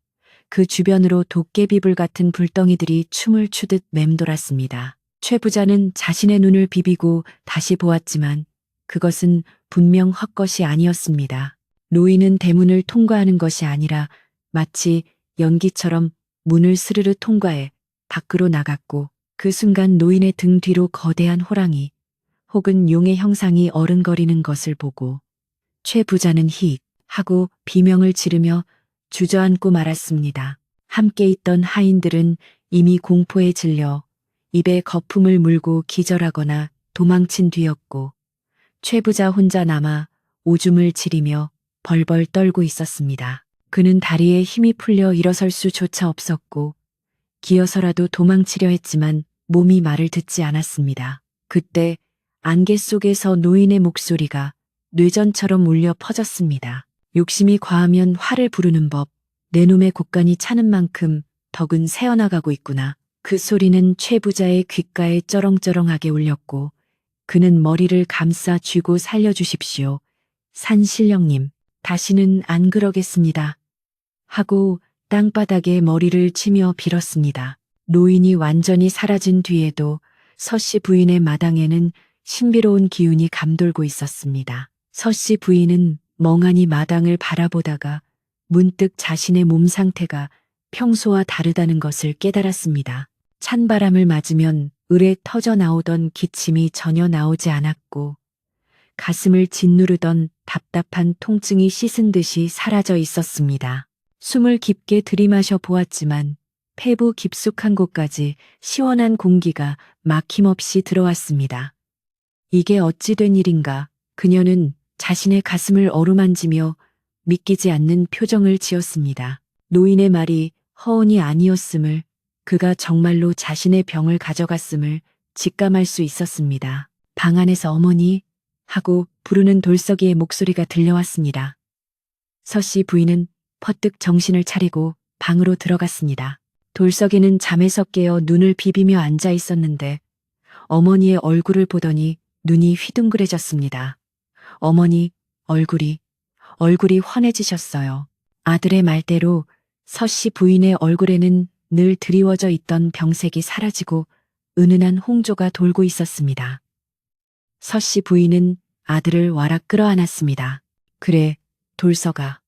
그 주변으로 도깨비불 같은 불덩이들이 춤을 추듯 맴돌았습니다. 최 부자는 자신의 눈을 비비고 다시 보았지만 그것은 분명 헛것이 아니었습니다. 노인은 대문을 통과하는 것이 아니라 마치 연기처럼 문을 스르르 통과해 밖으로 나갔고 그 순간 노인의 등 뒤로 거대한 호랑이 혹은 용의 형상이 어른거리는 것을 보고 최 부자는 히익 하고 비명을 지르며 주저앉고 말았습니다. 함께 있던 하인들은 이미 공포에 질려 입에 거품을 물고 기절하거나 도망친 뒤였고 최 부자 혼자 남아 오줌을 지리며 벌벌 떨고 있었습니다. 그는 다리에 힘이 풀려 일어설 수조차 없었고 기어서라도 도망치려 했지만 몸이 말을 듣지 않았습니다. 그때 안개 속에서 노인의 목소리가 뇌전처럼 울려 퍼졌습니다. 욕심이 과하면 화를 부르는 법, 내 놈의 곳간이 차는 만큼 덕은 새어나가고 있구나. 그 소리는 최 부자의 귓가에 쩌렁쩌렁하게 울렸고 그는 머리를 감싸 쥐고 살려주십시오. 산신령님, 다시는 안 그러겠습니다. 하고 땅바닥에 머리를 치며 빌었습니다. 노인이 완전히 사라진 뒤에도 서씨 부인의 마당에는 신비로운 기운이 감돌고 있었습니다. 서씨 부인은 멍하니 마당을 바라보다가 문득 자신의 몸 상태가 평소와 다르다는 것을 깨달았습니다. 찬바람을 맞으면 을에 터져 나오던 기침이 전혀 나오지 않았고 가슴을 짓누르던 답답한 통증이 씻은 듯이 사라져 있었습니다. 숨을 깊게 들이마셔 보았지만 폐부 깊숙한 곳까지 시원한 공기가 막힘없이 들어왔습니다. 이게 어찌 된 일인가? 그녀는 자신의 가슴을 어루만지며 믿기지 않는 표정을 지었습니다. 노인의 말이 허언이 아니었음을, 그가 정말로 자신의 병을 가져갔음을 직감할 수 있었습니다. 방 안에서 어머니 하고 부르는 돌석이의 목소리가 들려왔습니다. 서씨 부인은 퍼뜩 정신을 차리고 방으로 들어갔습니다. 돌석이는 잠에서 깨어 눈을 비비며 앉아 있었는데 어머니의 얼굴을 보더니 눈이 휘둥그레졌습니다. 어머니 얼굴이 환해지셨어요. 아들의 말대로 서씨 부인의 얼굴에는 늘 드리워져 있던 병색이 사라지고 은은한 홍조가 돌고 있었습니다. 서씨 부인은 아들을 와락 끌어안았습니다. 그래, 돌석아.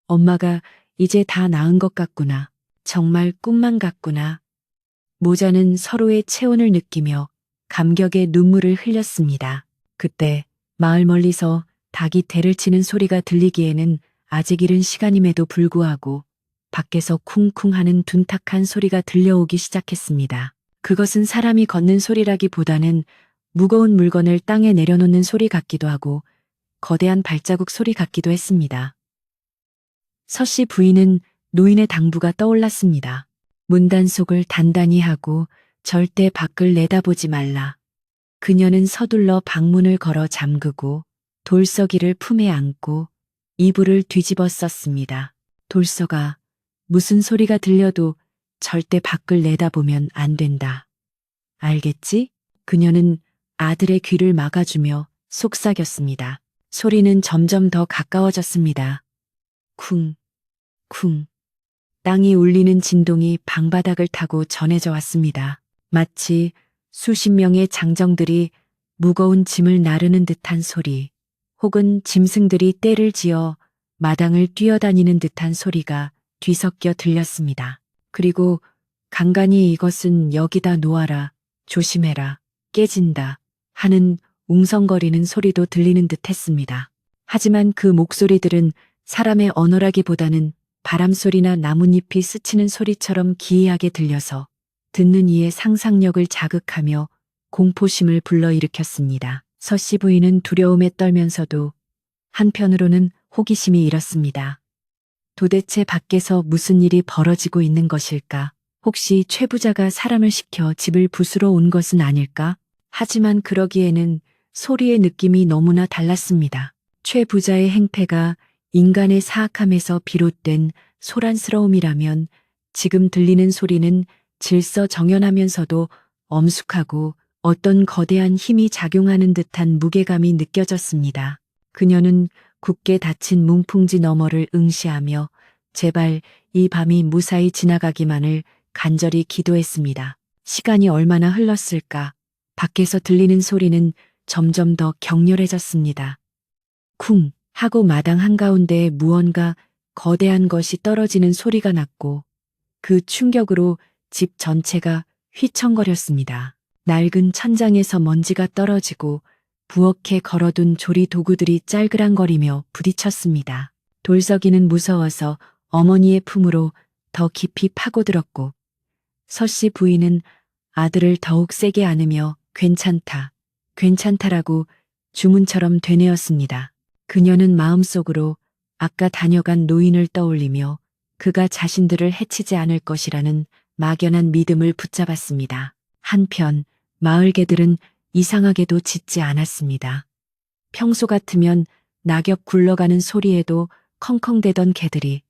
엄마가 이제 다 나은 것 같구나. 정말 꿈만 같구나. 모자는 서로의 체온을 느끼며 감격의 눈물을 흘렸습니다. 그때 마을 멀리서 닭이 대를 치는 소리가 들리기에는 아직 이른 시간임에도 불구하고 밖에서 쿵쿵 하는 둔탁한 소리가 들려오기 시작했습니다. 그것은 사람이 걷는 소리라기보다는 무거운 물건을 땅에 내려놓는 소리 같기도 하고 거대한 발자국 소리 같기도 했습니다. 서씨 부인은 노인의 당부가 떠올랐습니다. 문단속을 단단히 하고 절대 밖을 내다보지 말라. 그녀는 서둘러 방문을 걸어 잠그고 돌석이를 품에 안고 이불을 뒤집어 썼습니다. 돌석아, 무슨 소리가 들려도 절대 밖을 내다보면 안 된다. 알겠지? 그녀는 아들의 귀를 막아주며 속삭였습니다. 소리는 점점 더 가까워졌습니다. 쿵, 쿵. 땅이 울리는 진동이 방바닥을 타고 전해져 왔습니다. 마치 수십 명의 장정들이 무거운 짐을 나르는 듯한 소리, 혹은 짐승들이 떼를 지어 마당을 뛰어다니는 듯한 소리가 뒤섞여 들렸습니다. 그리고 간간히 이것은 여기다 놓아라, 조심해라, 깨진다 하는 웅성거리는 소리도 들리는 듯 했습니다. 하지만 그 목소리들은 사람의 언어라기보다는 바람소리나 나뭇잎이 스치는 소리처럼 기이하게 들려서 듣는 이의 상상력을 자극하며 공포심을 불러일으켰습니다. 서씨 부인은 두려움에 떨면서도 한편으로는 호기심이 일었습니다. 도대체 밖에서 무슨 일이 벌어지고 있는 것일까? 혹시 최 부자가 사람을 시켜 집을 부수러 온 것은 아닐까? 하지만 그러기에는 소리의 느낌이 너무나 달랐습니다. 최 부자의 행패가 인간의 사악함에서 비롯된 소란스러움이라면 지금 들리는 소리는 질서정연하면서도 엄숙하고 어떤 거대한 힘이 작용하는 듯한 무게감이 느껴졌습니다. 그녀는 굳게 닫힌 문풍지 너머를 응시하며 제발 이 밤이 무사히 지나가기만을 간절히 기도했습니다. 시간이 얼마나 흘렀을까? 밖에서 들리는 소리는 점점 더 격렬해졌습니다. 쿵 하고 마당 한가운데에 무언가 거대한 것이 떨어지는 소리가 났고 그 충격으로 집 전체가 휘청거렸습니다. 낡은 천장에서 먼지가 떨어지고 부엌에 걸어둔 조리 도구들이 짤그랑거리며 부딪혔습니다. 돌석이는 무서워서 어머니의 품으로 더 깊이 파고들었고 서씨 부인은 아들을 더욱 세게 안으며 괜찮다, 괜찮다라고 주문처럼 되뇌었습니다. 그녀는 마음속으로 아까 다녀간 노인을 떠올리며 그가 자신들을 해치지 않을 것이라는 막연한 믿음을 붙잡았습니다. 한편 마을 개들은 이상하게도 짖지 않았습니다. 평소 같으면 낙엽 굴러가는 소리에도 컹컹대던 개들이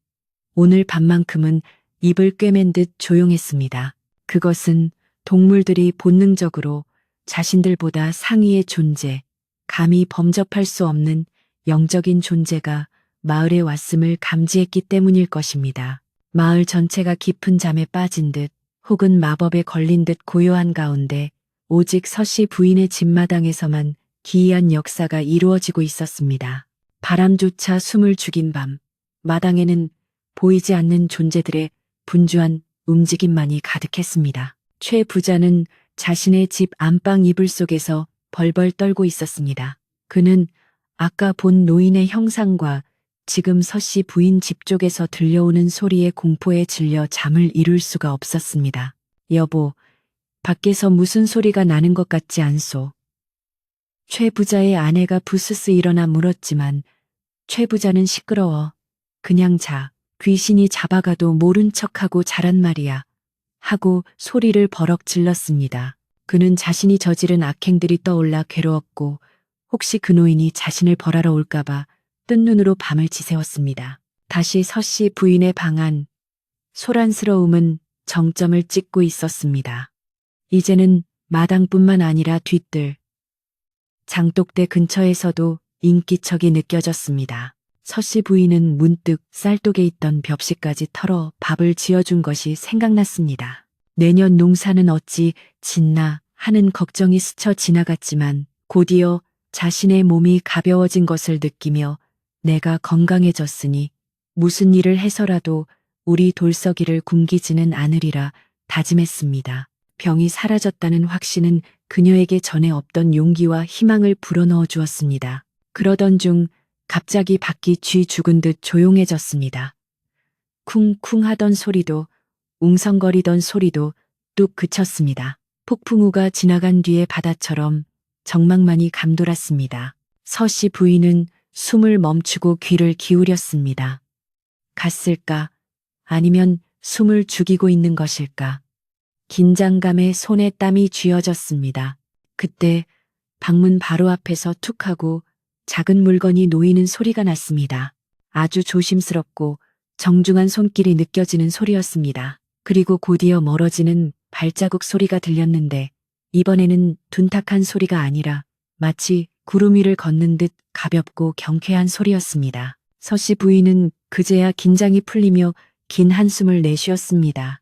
오늘 밤만큼은 입을 꿰맨 듯 조용했습니다. 그것은 동물들이 본능적으로 자신들보다 상위의 존재, 감히 범접할 수 없는 영적인 존재가 마을에 왔음을 감지했기 때문일 것입니다. 마을 전체가 깊은 잠에 빠진 듯 혹은 마법에 걸린 듯 고요한 가운데 오직 서씨 부인의 집마당에서만 기이한 역사가 이루어지고 있었습니다. 바람조차 숨을 죽인 밤, 마당에는 보이지 않는 존재들의 분주한 움직임만이 가득했습니다. 최 부자는 자신의 집 안방 이불 속에서 벌벌 떨고 있었습니다. 그는 아까 본 노인의 형상과 지금 서씨 부인 집 쪽에서 들려오는 소리에 공포에 질려 잠을 이룰 수가 없었습니다. 여보, 밖에서 무슨 소리가 나는 것 같지 않소? 최 부자의 아내가 부스스 일어나 물었지만 최 부자는 시끄러워. 그냥 자. 귀신이 잡아가도 모른 척하고 자란 말이야. 하고 소리를 버럭 질렀습니다. 그는 자신이 저지른 악행들이 떠올라 괴로웠고 혹시 그 노인이 자신을 벌하러 올까봐 뜬 눈으로 밤을 지새웠습니다. 다시 서씨 부인의 방안, 소란스러움은 정점을 찍고 있었습니다. 이제는 마당뿐만 아니라 뒤뜰, 장독대 근처에서도 인기척이 느껴졌습니다. 서씨 부인은 문득 쌀독에 있던 벽시까지 털어 밥을 지어준 것이 생각났습니다. 내년 농사는 어찌 짓나 하는 걱정이 스쳐 지나갔지만 곧이어 자신의 몸이 가벼워진 것을 느끼며 내가 건강해졌으니 무슨 일을 해서라도 우리 돌석이를 굶기지는 않으리라 다짐했습니다. 병이 사라졌다는 확신은 그녀에게 전에 없던 용기와 희망을 불어넣어 주었습니다. 그러던 중 갑자기 밖이 쥐 죽은 듯 조용해졌습니다. 쿵쿵 하던 소리도 웅성거리던 소리도 뚝 그쳤습니다. 폭풍우가 지나간 뒤의 바다처럼 정막만이 감돌았습니다. 서씨 부인은 숨을 멈추고 귀를 기울였습니다. 갔을까? 아니면 숨을 죽이고 있는 것일까? 긴장감에 손에 땀이 쥐어졌습니다. 그때 방문 바로 앞에서 툭 하고 작은 물건이 놓이는 소리가 났습니다. 아주 조심스럽고 정중한 손길이 느껴지는 소리였습니다. 그리고 곧이어 멀어지는 발자국 소리가 들렸는데 이번에는 둔탁한 소리가 아니라 마치 구름 위를 걷는 듯 가볍고 경쾌한 소리였습니다. 서씨 부인은 그제야 긴장이 풀리며 긴 한숨을 내쉬었습니다.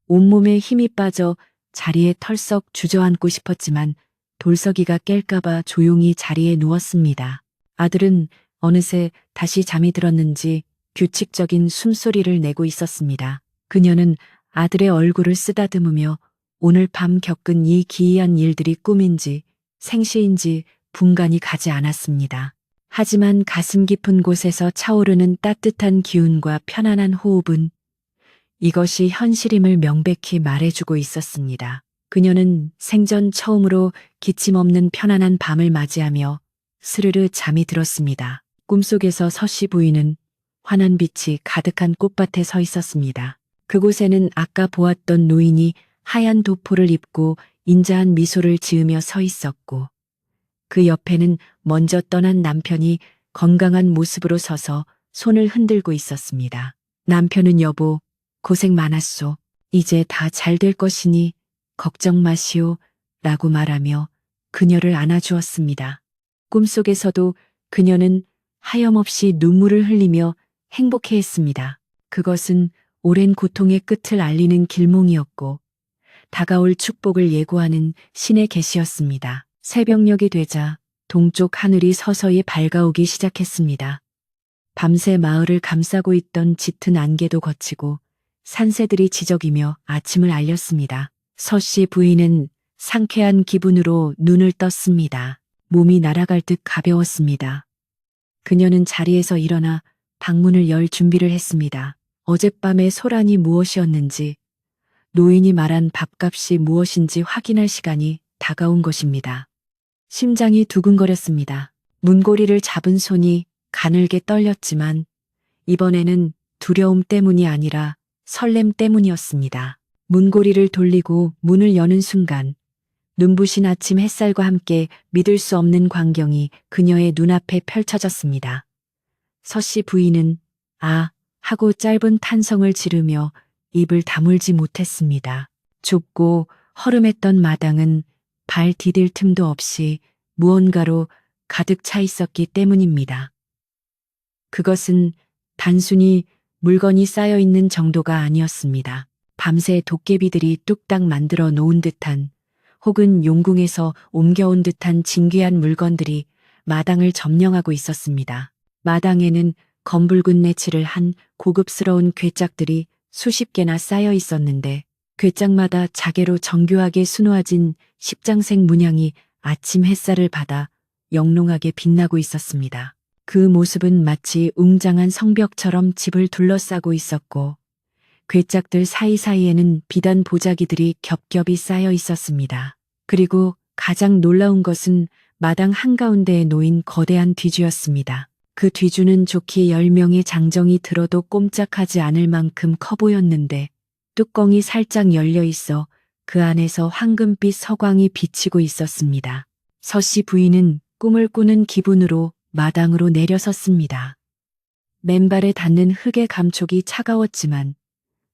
온몸에 힘이 빠져 자리에 털썩 주저앉고 싶었지만 돌석이가 깰까봐 조용히 자리에 누웠습니다. 아들은 어느새 다시 잠이 들었는지 규칙적인 숨소리를 내고 있었습니다. 그녀는 아들의 얼굴을 쓰다듬으며 오늘 밤 겪은 이 기이한 일들이 꿈인지 생시인지 분간이 가지 않았습니다. 하지만 가슴 깊은 곳에서 차오르는 따뜻한 기운과 편안한 호흡은 이것이 현실임을 명백히 말해주고 있었습니다. 그녀는 생전 처음으로 기침 없는 편안한 밤을 맞이하며 스르르 잠이 들었습니다. 꿈속에서 서씨 부인은 환한 빛이 가득한 꽃밭에 서 있었습니다. 그곳에는 아까 보았던 노인이 하얀 도포를 입고 인자한 미소를 지으며 서 있었고 그 옆에는 먼저 떠난 남편이 건강한 모습으로 서서 손을 흔들고 있었습니다. 남편은 여보, 고생 많았소. 이제 다 잘 될 것이니 걱정 마시오 라고 말하며 그녀를 안아주었습니다. 꿈속에서도 그녀는 하염없이 눈물을 흘리며 행복해했습니다. 그것은 오랜 고통의 끝을 알리는 길몽이었고 다가올 축복을 예고하는 신의 계시였습니다. 새벽녘이 되자 동쪽 하늘이 서서히 밝아오기 시작했습니다. 밤새 마을을 감싸고 있던 짙은 안개도 걷히고 산새들이 지저귀며 아침을 알렸습니다. 서씨 부인은 상쾌한 기분으로 눈을 떴습니다. 몸이 날아갈 듯 가벼웠습니다. 그녀는 자리에서 일어나 방문을 열 준비를 했습니다. 어젯밤의 소란이 무엇이었는지, 노인이 말한 밥값이 무엇인지 확인할 시간이 다가온 것입니다. 심장이 두근거렸습니다. 문고리를 잡은 손이 가늘게 떨렸지만 이번에는 두려움 때문이 아니라 설렘 때문이었습니다. 문고리를 돌리고 문을 여는 순간 눈부신 아침 햇살과 함께 믿을 수 없는 광경이 그녀의 눈앞에 펼쳐졌습니다. 서씨 부인은 아 하고 짧은 탄성을 지르며 입을 다물지 못했습니다. 좁고 허름했던 마당은 발 디딜 틈도 없이 무언가로 가득 차 있었기 때문입니다. 그것은 단순히 물건이 쌓여 있는 정도가 아니었습니다. 밤새 도깨비들이 뚝딱 만들어 놓은 듯한 혹은 용궁에서 옮겨온 듯한 진귀한 물건들이 마당을 점령하고 있었습니다. 마당에는 검붉은 내치를 한 고급스러운 괴짝들이 수십 개나 쌓여 있었는데 괴짝마다 자개로 정교하게 수놓아진 십장색 문양이 아침 햇살을 받아 영롱하게 빛나고 있었습니다. 그 모습은 마치 웅장한 성벽처럼 집을 둘러싸고 있었고 괴짝들 사이사이에는 비단 보자기들이 겹겹이 쌓여 있었습니다. 그리고 가장 놀라운 것은 마당 한가운데에 놓인 거대한 뒤주였습니다. 그 뒤주는 좋게 10명의 장정이 들어도 꼼짝하지 않을 만큼 커 보였는데 뚜껑이 살짝 열려 있어 그 안에서 황금빛 서광이 비치고 있었습니다. 서씨 부인은 꿈을 꾸는 기분으로 마당으로 내려섰습니다. 맨발에 닿는 흙의 감촉이 차가웠지만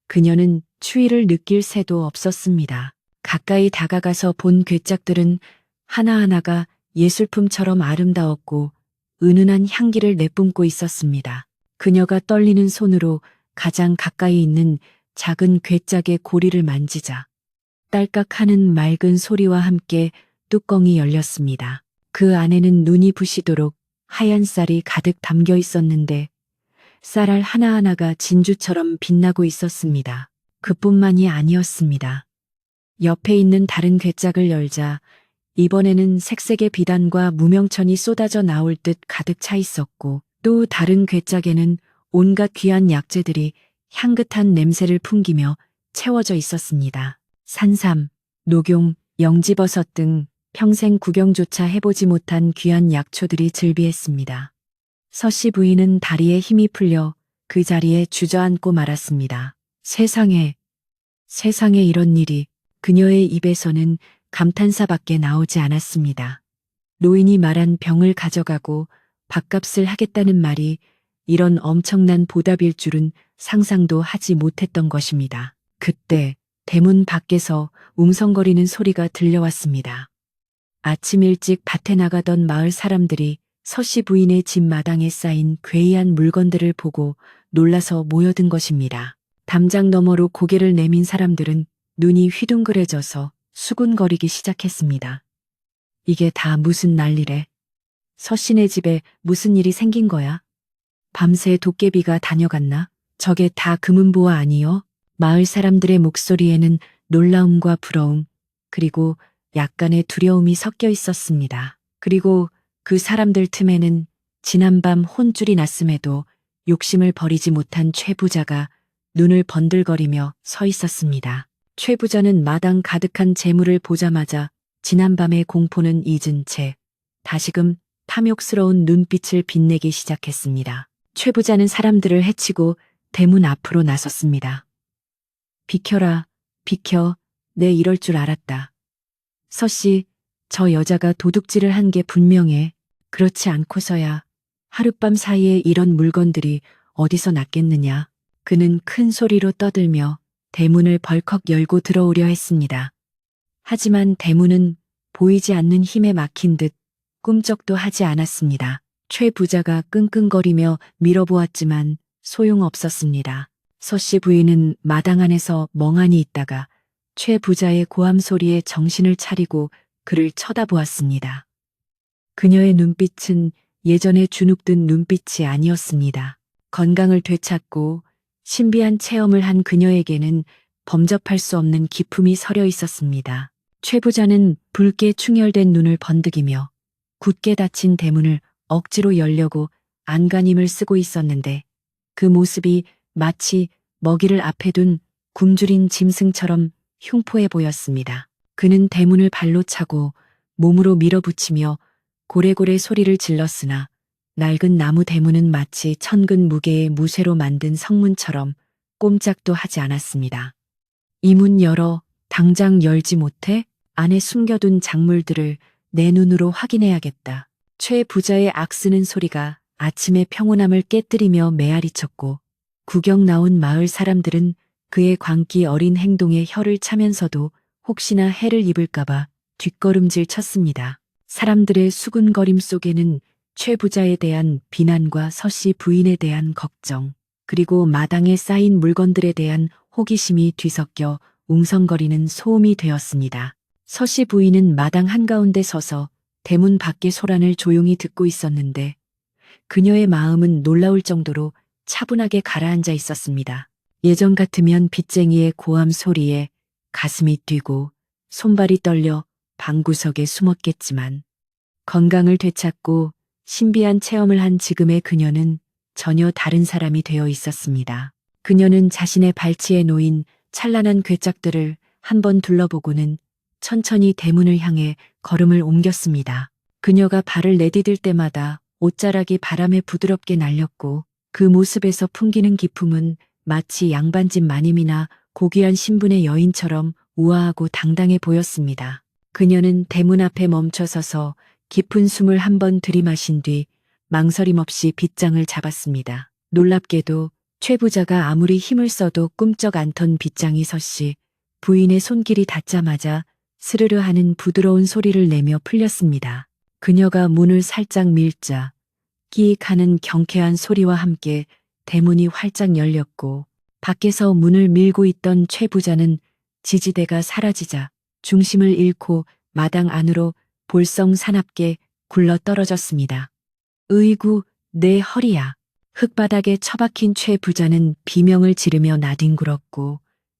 그녀는 추위를 느낄 새도 없었습니다. 가까이 다가가서 본 괴짝들은 하나하나가 예술품처럼 아름다웠고 은은한 향기를 내뿜고 있었습니다. 그녀가 떨리는 손으로 가장 가까이 있는 작은 괴짝의 고리를 만지자 딸깍하는 맑은 소리와 함께 뚜껑이 열렸습니다. 그 안에는 눈이 부시도록 하얀 쌀이 가득 담겨 있었는데 쌀알 하나하나가 진주처럼 빛나고 있었습니다. 그뿐만이 아니었습니다. 옆에 있는 다른 괴짝을 열자 이번에는 색색의 비단과 무명천이 쏟아져 나올 듯 가득 차 있었고 또 다른 괴짝에는 온갖 귀한 약재들이 향긋한 냄새를 풍기며 채워져 있었습니다. 산삼, 녹용, 영지버섯 등 평생 구경조차 해보지 못한 귀한 약초들이 즐비했습니다. 서씨 부인은 다리에 힘이 풀려 그 자리에 주저앉고 말았습니다. 세상에 이런 일이. 그녀의 입에서는 감탄사밖에 나오지 않았습니다. 노인이 말한 병을 가져가고 밥값을 하겠다는 말이 이런 엄청난 보답일 줄은 상상도 하지 못했던 것입니다. 그때 대문 밖에서 웅성거리는 소리가 들려왔습니다. 아침 일찍 밭에 나가던 마을 사람들이 서씨 부인의 집 마당에 쌓인 괴이한 물건들을 보고 놀라서 모여든 것입니다. 담장 너머로 고개를 내민 사람들은 눈이 휘둥그레져서 수군거리기 시작했습니다. 이게 다 무슨 난리래? 서씨네 집에 무슨 일이 생긴 거야? 밤새 도깨비가 다녀갔나? 저게 다 금은보화 아니요? 마을 사람들의 목소리에는 놀라움과 부러움, 그리고 약간의 두려움이 섞여 있었습니다. 그리고 그 사람들 틈에는 지난밤 혼쭐이 났음에도 욕심을 버리지 못한 최 부자가 눈을 번들거리며 서 있었습니다. 최 부자는 마당 가득한 재물을 보자마자 지난밤의 공포는 잊은 채 다시금 탐욕스러운 눈빛을 빛내기 시작했습니다. 최 부자는 사람들을 해치고 대문 앞으로 나섰습니다. 비켜라, 비켜, 내 이럴 줄 알았다. 서씨, 저 여자가 도둑질을 한 게 분명해. 그렇지 않고서야 하룻밤 사이에 이런 물건들이 어디서 났겠느냐. 그는 큰 소리로 떠들며 대문을 벌컥 열고 들어오려 했습니다. 하지만 대문은 보이지 않는 힘에 막힌 듯 꿈쩍도 하지 않았습니다. 최 부자가 끙끙거리며 밀어보았지만 소용없었습니다. 서씨 부인은 마당 안에서 멍하니 있다가 최 부자의 고함 소리에 정신을 차리고 그를 쳐다보았습니다. 그녀의 눈빛은 예전에 주눅든 눈빛이 아니었습니다. 건강을 되찾고 신비한 체험을 한 그녀에게는 범접할 수 없는 기품이 서려 있었습니다. 최 부자는 붉게 충혈된 눈을 번득이며 굳게 닫힌 대문을 억지로 열려고 안간힘을 쓰고 있었는데 그 모습이 마치 먹이를 앞에 둔 굶주린 짐승처럼 흉포해 보였습니다. 그는 대문을 발로 차고 몸으로 밀어붙이며 고래고래 소리를 질렀으나 낡은 나무 대문은 마치 천근 무게의 무쇠로 만든 성문처럼 꼼짝도 하지 않았습니다. 이 문 열어. 당장 열지 못해? 안에 숨겨둔 작물들을 내 눈으로 확인해야겠다. 최 부자의 악쓰는 소리가 아침의 평온함을 깨뜨리며 메아리쳤고 구경 나온 마을 사람들은 그의 광기 어린 행동에 혀를 차면서도 혹시나 해를 입을까봐 뒷걸음질 쳤습니다. 사람들의 수군거림 속에는 최 부자에 대한 비난과 서씨 부인에 대한 걱정, 그리고 마당에 쌓인 물건들에 대한 호기심이 뒤섞여 웅성거리는 소음이 되었습니다. 서씨 부인은 마당 한가운데 서서 대문 밖의 소란을 조용히 듣고 있었는데 그녀의 마음은 놀라울 정도로 차분하게 가라앉아 있었습니다. 예전 같으면 빚쟁이의 고함 소리에 가슴이 뛰고 손발이 떨려 방구석에 숨었겠지만 건강을 되찾고 신비한 체험을 한 지금의 그녀는 전혀 다른 사람이 되어 있었습니다. 그녀는 자신의 발치에 놓인 찬란한 괴짝들을 한번 둘러보고는 천천히 대문을 향해 걸음을 옮겼습니다. 그녀가 발을 내디딜 때마다 옷자락이 바람에 부드럽게 날렸고 그 모습에서 풍기는 기품은 마치 양반집 마님이나 고귀한 신분의 여인처럼 우아하고 당당해 보였습니다. 그녀는 대문 앞에 멈춰서서 깊은 숨을 한번 들이마신 뒤 망설임 없이 빗장을 잡았습니다. 놀랍게도 최 부자가 아무리 힘을 써도 꿈쩍 않던 빗장이 서씨 부인의 손길이 닿자마자 스르르 하는 부드러운 소리를 내며 풀렸습니다. 그녀가 문을 살짝 밀자 끼익 하는 경쾌한 소리와 함께 대문이 활짝 열렸고 밖에서 문을 밀고 있던 최 부자는 지지대가 사라지자 중심을 잃고 마당 안으로 볼썽 사납게 굴러 떨어졌습니다. 으이구, 내 허리야. 흙바닥에 처박힌 최 부자는 비명을 지르며 나뒹굴었고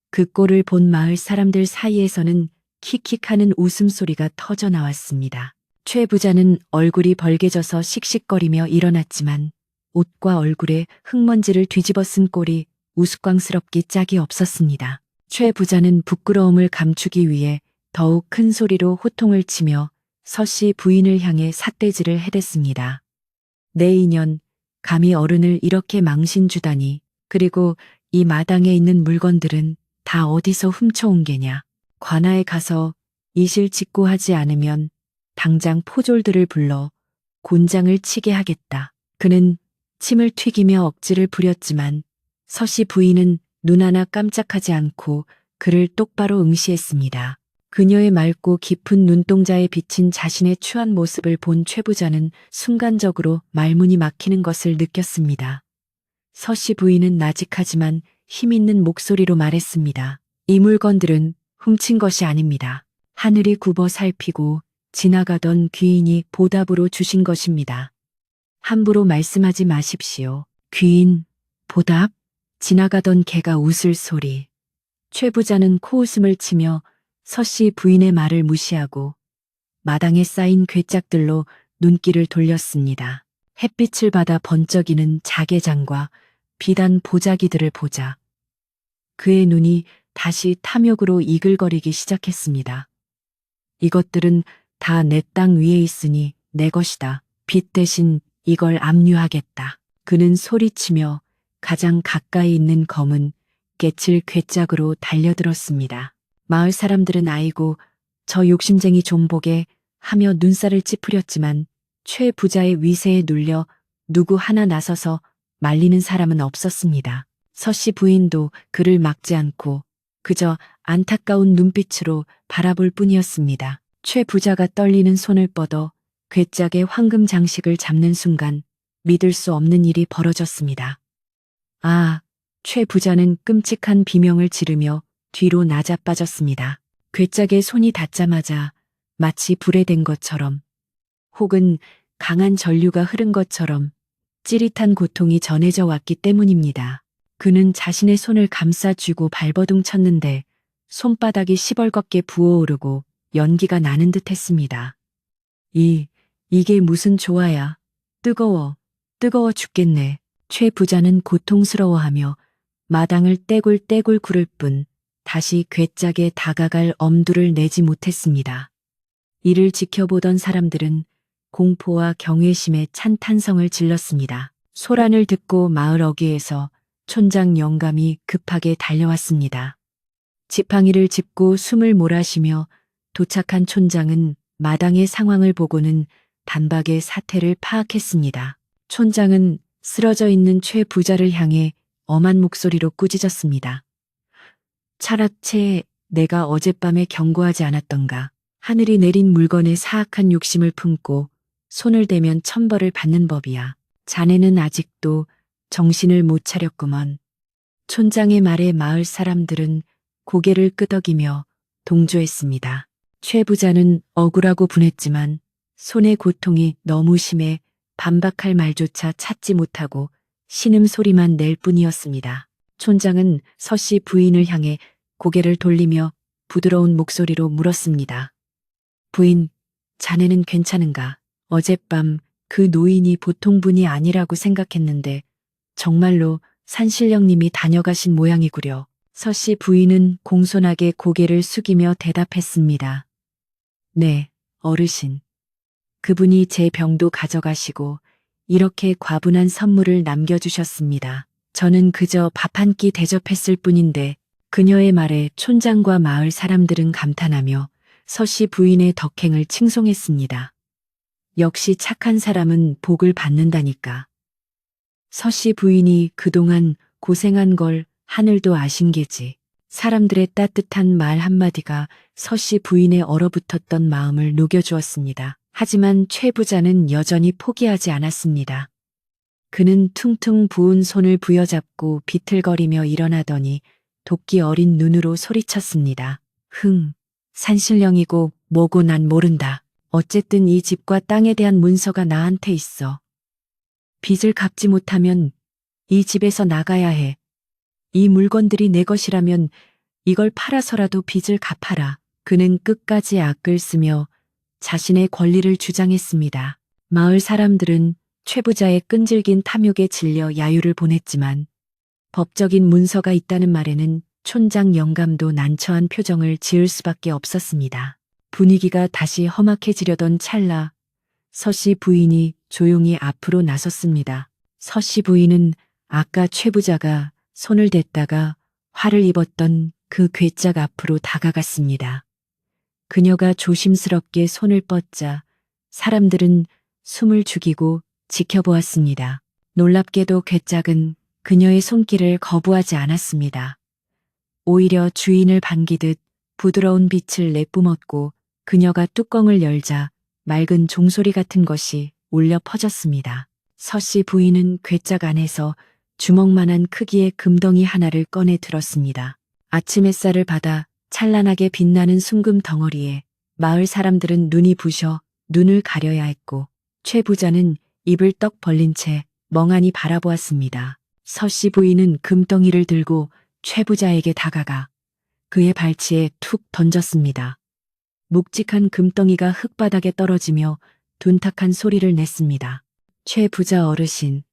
그 꼴을 본 마을 사람들 사이에서는 킥킥하는 웃음소리가 터져 나왔습니다. 최 부자는 얼굴이 벌개져서 씩씩거리며 일어났지만 옷과 얼굴에 흙먼지를 뒤집어 쓴 꼴이 우스꽝스럽기 짝이 없었습니다. 최 부자는 부끄러움을 감추기 위해 더욱 큰 소리로 호통을 치며 서씨 부인을 향해 삿대질을 해댔습니다. 내 인연, 감히 어른을 이렇게 망신 주다니. 그리고 이 마당에 있는 물건들은 다 어디서 훔쳐온 게냐. 관아에 가서 이실직고하지 않으면 당장 포졸들을 불러 곤장을 치게 하겠다. 그는 침을 튀기며 억지를 부렸지만 서씨 부인은 눈 하나 깜짝하지 않고 그를 똑바로 응시했습니다. 그녀의 맑고 깊은 눈동자에 비친 자신의 추한 모습을 본 최 부자는 순간적으로 말문이 막히는 것을 느꼈습니다. 서씨 부인은 나직하지만 힘있는 목소리로 말했습니다. 이 물건들은 훔친 것이 아닙니다. 하늘이 굽어 살피고 지나가던 귀인이 보답으로 주신 것입니다. 함부로 말씀하지 마십시오. 귀인, 보답? 지나가던 개가 웃을 소리. 최 부자는 코웃음을 치며 서씨 부인의 말을 무시하고 마당에 쌓인 괴짝들로 눈길을 돌렸습니다. 햇빛을 받아 번쩍이는 자개장과 비단 보자기들을 보자 그의 눈이 다시 탐욕으로 이글거리기 시작했습니다. 이것들은 다 내 땅 위에 있으니 내 것이다. 빚 대신 이걸 압류하겠다. 그는 소리치며 가장 가까이 있는 검은 깨칠 괴짝으로 달려들었습니다. 마을 사람들은 아이고 저 욕심쟁이 좀 보게 하며 눈살을 찌푸렸지만 최 부자의 위세에 눌려 누구 하나 나서서 말리는 사람은 없었습니다. 서씨 부인도 그를 막지 않고 그저 안타까운 눈빛으로 바라볼 뿐이었습니다. 최 부자가 떨리는 손을 뻗어 괴짝의 황금 장식을 잡는 순간 믿을 수 없는 일이 벌어졌습니다. 아, 최 부자는 끔찍한 비명을 지르며 뒤로 나자빠졌습니다. 괴짝에 손이 닿자마자 마치 불에 댄 것처럼 혹은 강한 전류가 흐른 것처럼 찌릿한 고통이 전해져 왔기 때문입니다. 그는 자신의 손을 감싸 쥐고 발버둥 쳤는데 손바닥이 시벌겋게 부어오르고 연기가 나는 듯 했습니다. 이게 무슨 조화야. 뜨거워 죽겠네. 최 부자는 고통스러워하며 마당을 떼굴떼굴 구를 뿐 다시 괴짝에 다가갈 엄두를 내지 못했습니다. 이를 지켜보던 사람들은 공포와 경외심에 찬 탄성을 질렀습니다. 소란을 듣고 마을 어귀에서 촌장 영감이 급하게 달려왔습니다. 지팡이를 짚고 숨을 몰아쉬며 도착한 촌장은 마당의 상황을 보고는 단박에 사태를 파악했습니다. 촌장은 쓰러져 있는 최 부자를 향해 엄한 목소리로 꾸짖었습니다. 차라채 내가 어젯밤에 경고하지 않았던가. 하늘이 내린 물건에 사악한 욕심을 품고 손을 대면 천벌을 받는 법이야. 자네는 아직도 정신을 못 차렸구먼. 촌장의 말에 마을 사람들은 고개를 끄덕이며 동조했습니다. 최 부자는 억울하고 분했지만 손의 고통이 너무 심해 반박할 말조차 찾지 못하고 신음소리만 낼 뿐이었습니다. 촌장은 서씨 부인을 향해 고개를 돌리며 부드러운 목소리로 물었습니다. 부인, 자네는 괜찮은가? 어젯밤 그 노인이 보통 분이 아니라고 생각했는데 정말로 산신령님이 다녀가신 모양이구려. 서씨 부인은 공손하게 고개를 숙이며 대답했습니다. 네, 어르신. 그분이 제 병도 가져가시고 이렇게 과분한 선물을 남겨주셨습니다. 저는 그저 밥 한 끼 대접했을 뿐인데 그녀의 말에 촌장과 마을 사람들은 감탄하며 서씨 부인의 덕행을 칭송했습니다. 역시 착한 사람은 복을 받는다니까. 서씨 부인이 그동안 고생한 걸 하늘도 아신 게지. 사람들의 따뜻한 말 한마디가 서씨 부인의 얼어붙었던 마음을 녹여주었습니다. 하지만 최 부자는 여전히 포기하지 않았습니다. 그는 퉁퉁 부은 손을 부여잡고 비틀거리며 일어나더니 도끼 어린 눈으로 소리쳤습니다. 산신령이고 뭐고 난 모른다. 어쨌든 이 집과 땅에 대한 문서가 나한테 있어. 빚을 갚지 못하면 이 집에서 나가야 해. 이 물건들이 내 것이라면 이걸 팔아서라도 빚을 갚아라. 그는 끝까지 악을 쓰며 자신의 권리를 주장했습니다. 마을 사람들은 최 부자의 끈질긴 탐욕에 질려 야유를 보냈지만 법적인 문서가 있다는 말에는 촌장 영감도 난처한 표정을 지을 수밖에 없었습니다. 분위기가 다시 험악해지려던 찰나 서씨 부인이 조용히 앞으로 나섰습니다. 서씨 부인은 아까 최 부자가 손을 댔다가 화를 입었던 그 괴짝 앞으로 다가갔습니다. 그녀가 조심스럽게 손을 뻗자 사람들은 숨을 죽이고 지켜보았습니다. 놀랍게도 괴짝은 그녀의 손길을 거부하지 않았습니다. 오히려 주인을 반기듯 부드러운 빛을 내뿜었고 그녀가 뚜껑을 열자 맑은 종소리 같은 것이 울려 퍼졌습니다. 서씨 부인은 괴짝 안에서 주먹만한 크기의 금덩이 하나를 꺼내 들었습니다. 아침 햇살을 받아 찬란하게 빛나는 순금 덩어리에 마을 사람들은 눈이 부셔 눈을 가려야 했고 최 부자는 입을 떡 벌린 채 멍하니 바라보았습니다. 서씨 부인은 금덩이를 들고 최 부자에게 다가가 그의 발치에 툭 던졌습니다. 묵직한 금덩이가 흙바닥에 떨어지며 둔탁한 소리를 냈습니다. 최 부자 어르신,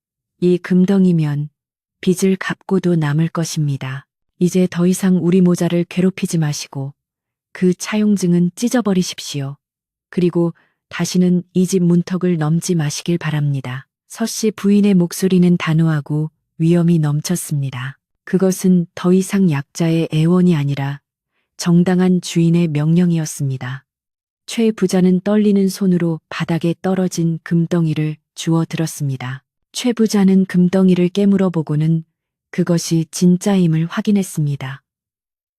이 금덩이면 빚을 갚고도 남을 것입니다. 이제 더 이상 우리 모자를 괴롭히지 마시고 그 차용증은 찢어버리십시오. 그리고 다시는 이 집 문턱을 넘지 마시길 바랍니다. 서씨 부인의 목소리는 단호하고 위엄이 넘쳤습니다. 그것은 더 이상 약자의 애원이 아니라 정당한 주인의 명령이었습니다. 최 부자는 떨리는 손으로 바닥에 떨어진 금덩이를 주워 들었습니다. 최 부자는 금덩이를 깨물어 보고는 그것이 진짜임을 확인했습니다.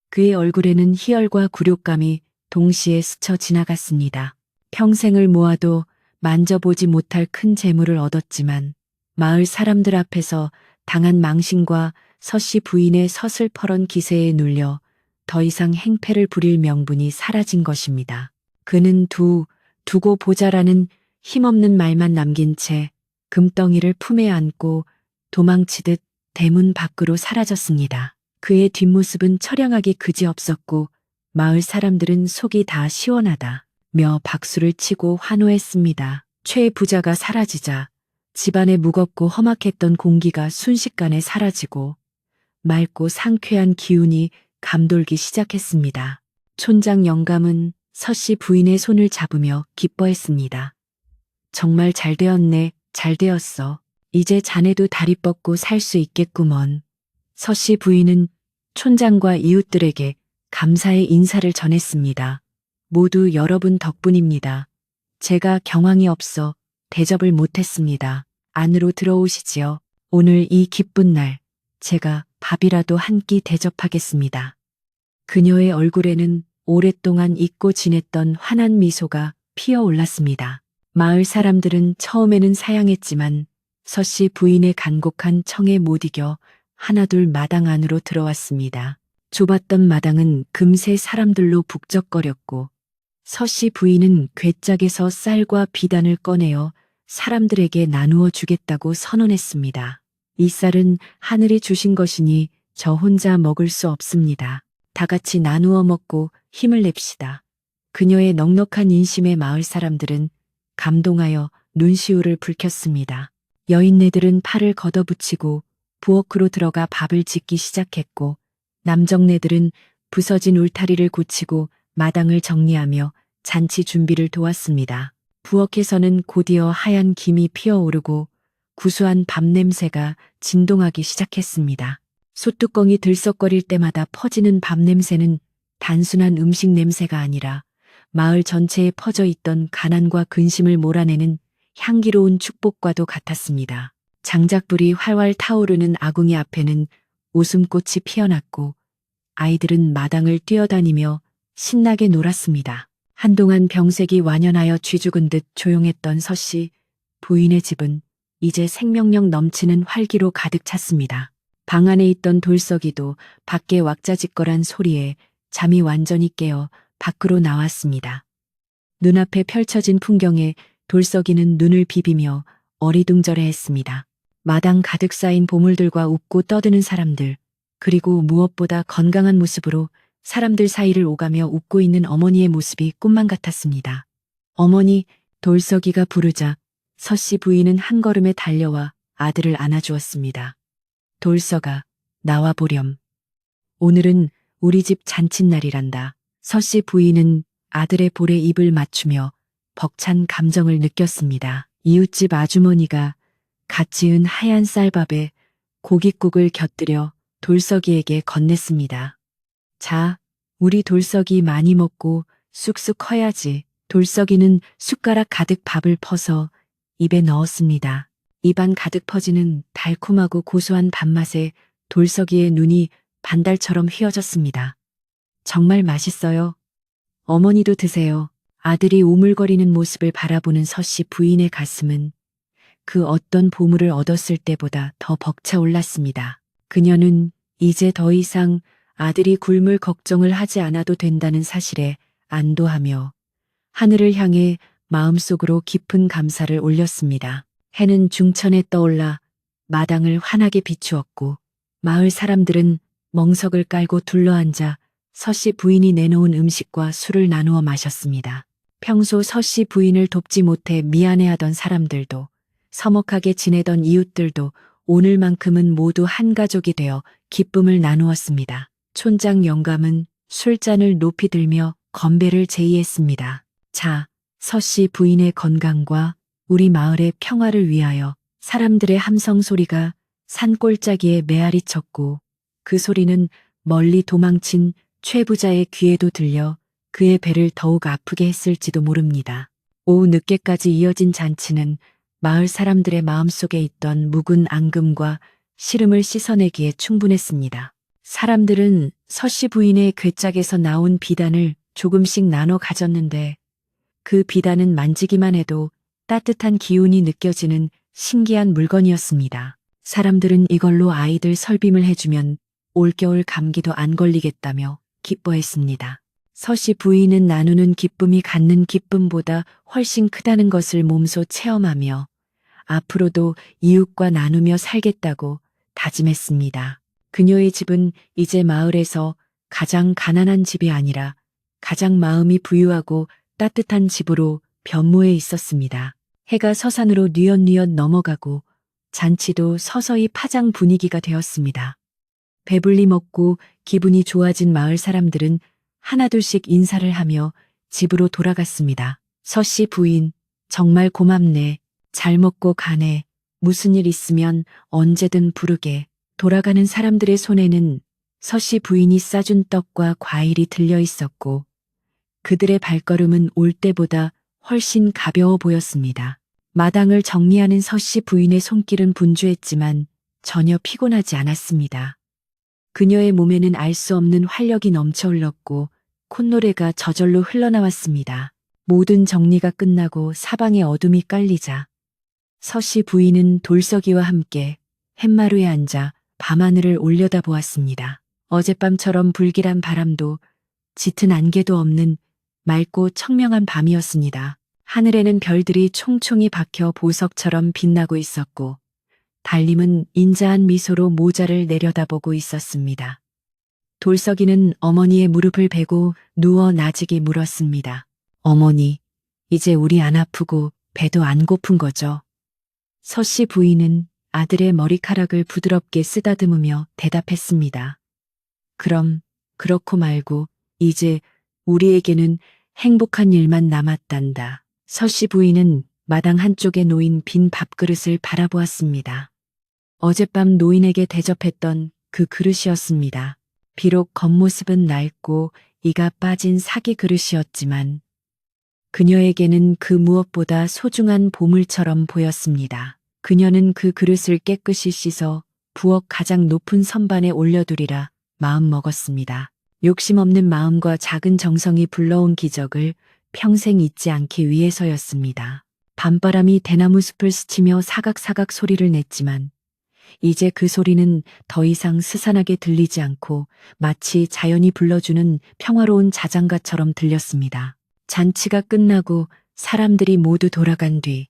그의 얼굴에는 희열과 굴욕감이 동시에 스쳐 지나갔습니다. 평생을 모아도 만져보지 못할 큰 재물을 얻었지만 마을 사람들 앞에서 당한 망신과 서씨 부인의 서슬퍼런 기세에 눌려 더 이상 행패를 부릴 명분이 사라진 것입니다. 그는 두고 보자라는 힘없는 말만 남긴 채 금덩이를 품에 안고 도망치듯 대문 밖으로 사라졌습니다. 그의 뒷모습은 처량하기 그지없었고 마을 사람들은 속이 다 시원하다며 박수를 치고 환호했습니다. 최 부자가 사라지자 집안의 무겁고 험악했던 공기가 순식간에 사라지고 맑고 상쾌한 기운이 감돌기 시작했습니다. 촌장 영감은 서씨 부인의 손을 잡으며 기뻐했습니다. 정말 잘 되었네, 잘 되었어. 이제 자네도 다리 뻗고 살 수 있겠구먼. 서씨 부인은 촌장과 이웃들에게 감사의 인사를 전했습니다. 모두 여러분 덕분입니다. 제가 경황이 없어 대접을 못했습니다. 안으로 들어오시지요. 오늘 이 기쁜 날 제가 밥이라도 한 끼 대접하겠습니다. 그녀의 얼굴에는 오랫동안 잊고 지냈던 환한 미소가 피어올랐습니다. 마을 사람들은 처음에는 사양했지만 서씨 부인의 간곡한 청에 못 이겨 하나둘 마당 안으로 들어왔습니다. 좁았던 마당은 금세 사람들로 북적거렸고 서씨 부인은 괴짝에서 쌀과 비단을 꺼내어 사람들에게 나누어 주겠다고 선언했습니다. 이 쌀은 하늘이 주신 것이니 저 혼자 먹을 수 없습니다. 다 같이 나누어 먹고 힘을 냅시다. 그녀의 넉넉한 인심에 마을 사람들은 감동하여 눈시울을 붉혔습니다. 여인네들은 팔을 걷어붙이고 부엌으로 들어가 밥을 짓기 시작했고 남정네들은 부서진 울타리를 고치고 마당을 정리하며 잔치 준비를 도왔습니다. 부엌에서는 곧이어 하얀 김이 피어오르고 구수한 밥 냄새가 진동하기 시작했습니다. 솥뚜껑이 들썩거릴 때마다 퍼지는 밥 냄새는 단순한 음식 냄새가 아니라 마을 전체에 퍼져 있던 가난과 근심을 몰아내는 향기로운 축복과도 같았습니다. 장작불이 활활 타오르는 아궁이 앞에는 웃음꽃이 피어났고 아이들은 마당을 뛰어다니며 신나게 놀았습니다. 한동안 병색이 완연하여 쥐죽은 듯 조용했던 서씨 부인의 집은 이제 생명력 넘치는 활기로 가득 찼습니다. 방 안에 있던 돌석이도 밖에 왁자지껄한 소리에 잠이 완전히 깨어 밖으로 나왔습니다. 눈앞에 펼쳐진 풍경에 돌석이는 눈을 비비며 어리둥절해했습니다. 마당 가득 쌓인 보물들과 웃고 떠드는 사람들, 그리고 무엇보다 건강한 모습으로 사람들 사이를 오가며 웃고 있는 어머니의 모습이 꿈만 같았습니다. 어머니, 돌석이가 부르자 서씨 부인은 한 걸음에 달려와 아들을 안아주었습니다. 돌석아, 나와 보렴. 오늘은 우리 집 잔칫날이란다. 서씨 부인은 아들의 볼에 입을 맞추며 벅찬 감정을 느꼈습니다. 이웃집 아주머니가 갓 지은 하얀 쌀밥에 고깃국을 곁들여 돌석이에게 건넸습니다. 자, 우리 돌석이 많이 먹고 쑥쑥 커야지. 돌석이는 숟가락 가득 밥을 퍼서 입에 넣었습니다. 입안 가득 퍼지는 달콤하고 고소한 밥맛에 돌석이의 눈이 반달처럼 휘어졌습니다. 정말 맛있어요. 어머니도 드세요. 아들이 오물거리는 모습을 바라보는 서씨 부인의 가슴은 그 어떤 보물을 얻었을 때보다 더 벅차올랐습니다. 그녀는 이제 더 이상 아들이 굶을 걱정을 하지 않아도 된다는 사실에 안도하며 하늘을 향해 마음속으로 깊은 감사를 올렸습니다. 해는 중천에 떠올라 마당을 환하게 비추었고 마을 사람들은 멍석을 깔고 둘러앉아 서씨 부인이 내놓은 음식과 술을 나누어 마셨습니다. 평소 서씨 부인을 돕지 못해 미안해하던 사람들도 서먹하게 지내던 이웃들도 오늘만큼은 모두 한 가족이 되어 기쁨을 나누었습니다. 촌장 영감은 술잔을 높이 들며 건배를 제의했습니다. 자, 서씨 부인의 건강과 우리 마을의 평화를 위하여. 사람들의 함성 소리가 산골짜기에 메아리 쳤고 그 소리는 멀리 도망친 최 부자의 귀에도 들려 그의 배를 더욱 아프게 했을지도 모릅니다. 오후 늦게까지 이어진 잔치는 마을 사람들의 마음속에 있던 묵은 앙금과 시름을 씻어내기에 충분했습니다. 사람들은 서씨 부인의 괴짝에서 나온 비단을 조금씩 나눠 가졌는데 그 비단은 만지기만 해도 따뜻한 기운이 느껴지는 신기한 물건이었습니다. 사람들은 이걸로 아이들 설빔을 해주면 올겨울 감기도 안 걸리겠다며 기뻐했습니다. 서씨 부인은 나누는 기쁨이 갖는 기쁨보다 훨씬 크다는 것을 몸소 체험하며 앞으로도 이웃과 나누며 살겠다고 다짐했습니다. 그녀의 집은 이제 마을에서 가장 가난한 집이 아니라 가장 마음이 부유하고 따뜻한 집으로 변모해 있었습니다. 해가 서산으로 뉘엿뉘엿 넘어가고 잔치도 서서히 파장 분위기가 되었습니다. 배불리 먹고 기분이 좋아진 마을 사람들은 하나둘씩 인사를 하며 집으로 돌아갔습니다. 서씨 부인, 정말 고맙네. 잘 먹고 가네. 무슨 일 있으면 언제든 부르게. 돌아가는 사람들의 손에는 서씨 부인이 싸준 떡과 과일이 들려 있었고 그들의 발걸음은 올 때보다 훨씬 가벼워 보였습니다. 마당을 정리하는 서씨 부인의 손길은 분주했지만 전혀 피곤하지 않았습니다. 그녀의 몸에는 알 수 없는 활력이 넘쳐 흘렀고 콧노래가 저절로 흘러나왔습니다. 모든 정리가 끝나고 사방에 어둠이 깔리자 서씨 부인은 돌석이와 함께 햇마루에 앉아 밤하늘을 올려다보았습니다. 어젯밤처럼 불길한 바람도 짙은 안개도 없는 맑고 청명한 밤이었습니다. 하늘에는 별들이 총총히 박혀 보석처럼 빛나고 있었고 달님은 인자한 미소로 모자를 내려다보고 있었습니다. 돌석이는 어머니의 무릎을 베고 누워 나직이 물었습니다. 어머니, 이제 우리 안 아프고 배도 안 고픈 거죠? 서씨 부인은 아들의 머리카락을 부드럽게 쓰다듬으며 대답했습니다. 그럼 그렇고 말고 이제 우리에게는 행복한 일만 남았단다. 서씨 부인은 마당 한쪽에 놓인 빈 밥그릇을 바라보았습니다. 어젯밤 노인에게 대접했던 그 그릇이었습니다. 비록 겉모습은 낡고 이가 빠진 사기 그릇이었지만 그녀에게는 그 무엇보다 소중한 보물처럼 보였습니다. 그녀는 그 그릇을 깨끗이 씻어 부엌 가장 높은 선반에 올려두리라 마음먹었습니다. 욕심 없는 마음과 작은 정성이 불러온 기적을 평생 잊지 않기 위해서였습니다. 밤바람이 대나무 숲을 스치며 사각사각 소리를 냈지만 이제 그 소리는 더 이상 스산하게 들리지 않고 마치 자연이 불러주는 평화로운 자장가처럼 들렸습니다. 잔치가 끝나고 사람들이 모두 돌아간 뒤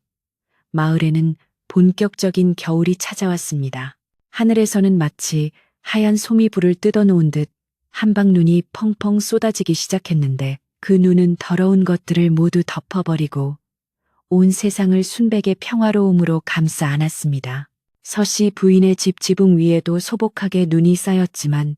마을에는 본격적인 겨울이 찾아왔습니다. 하늘에서는 마치 하얀 솜이 불을 뜯어놓은 듯 한방눈이 펑펑 쏟아지기 시작했는데 그 눈은 더러운 것들을 모두 덮어버리고 온 세상을 순백의 평화로움으로 감싸 안았습니다. 서씨 부인의 집 지붕 위에도 소복하게 눈이 쌓였지만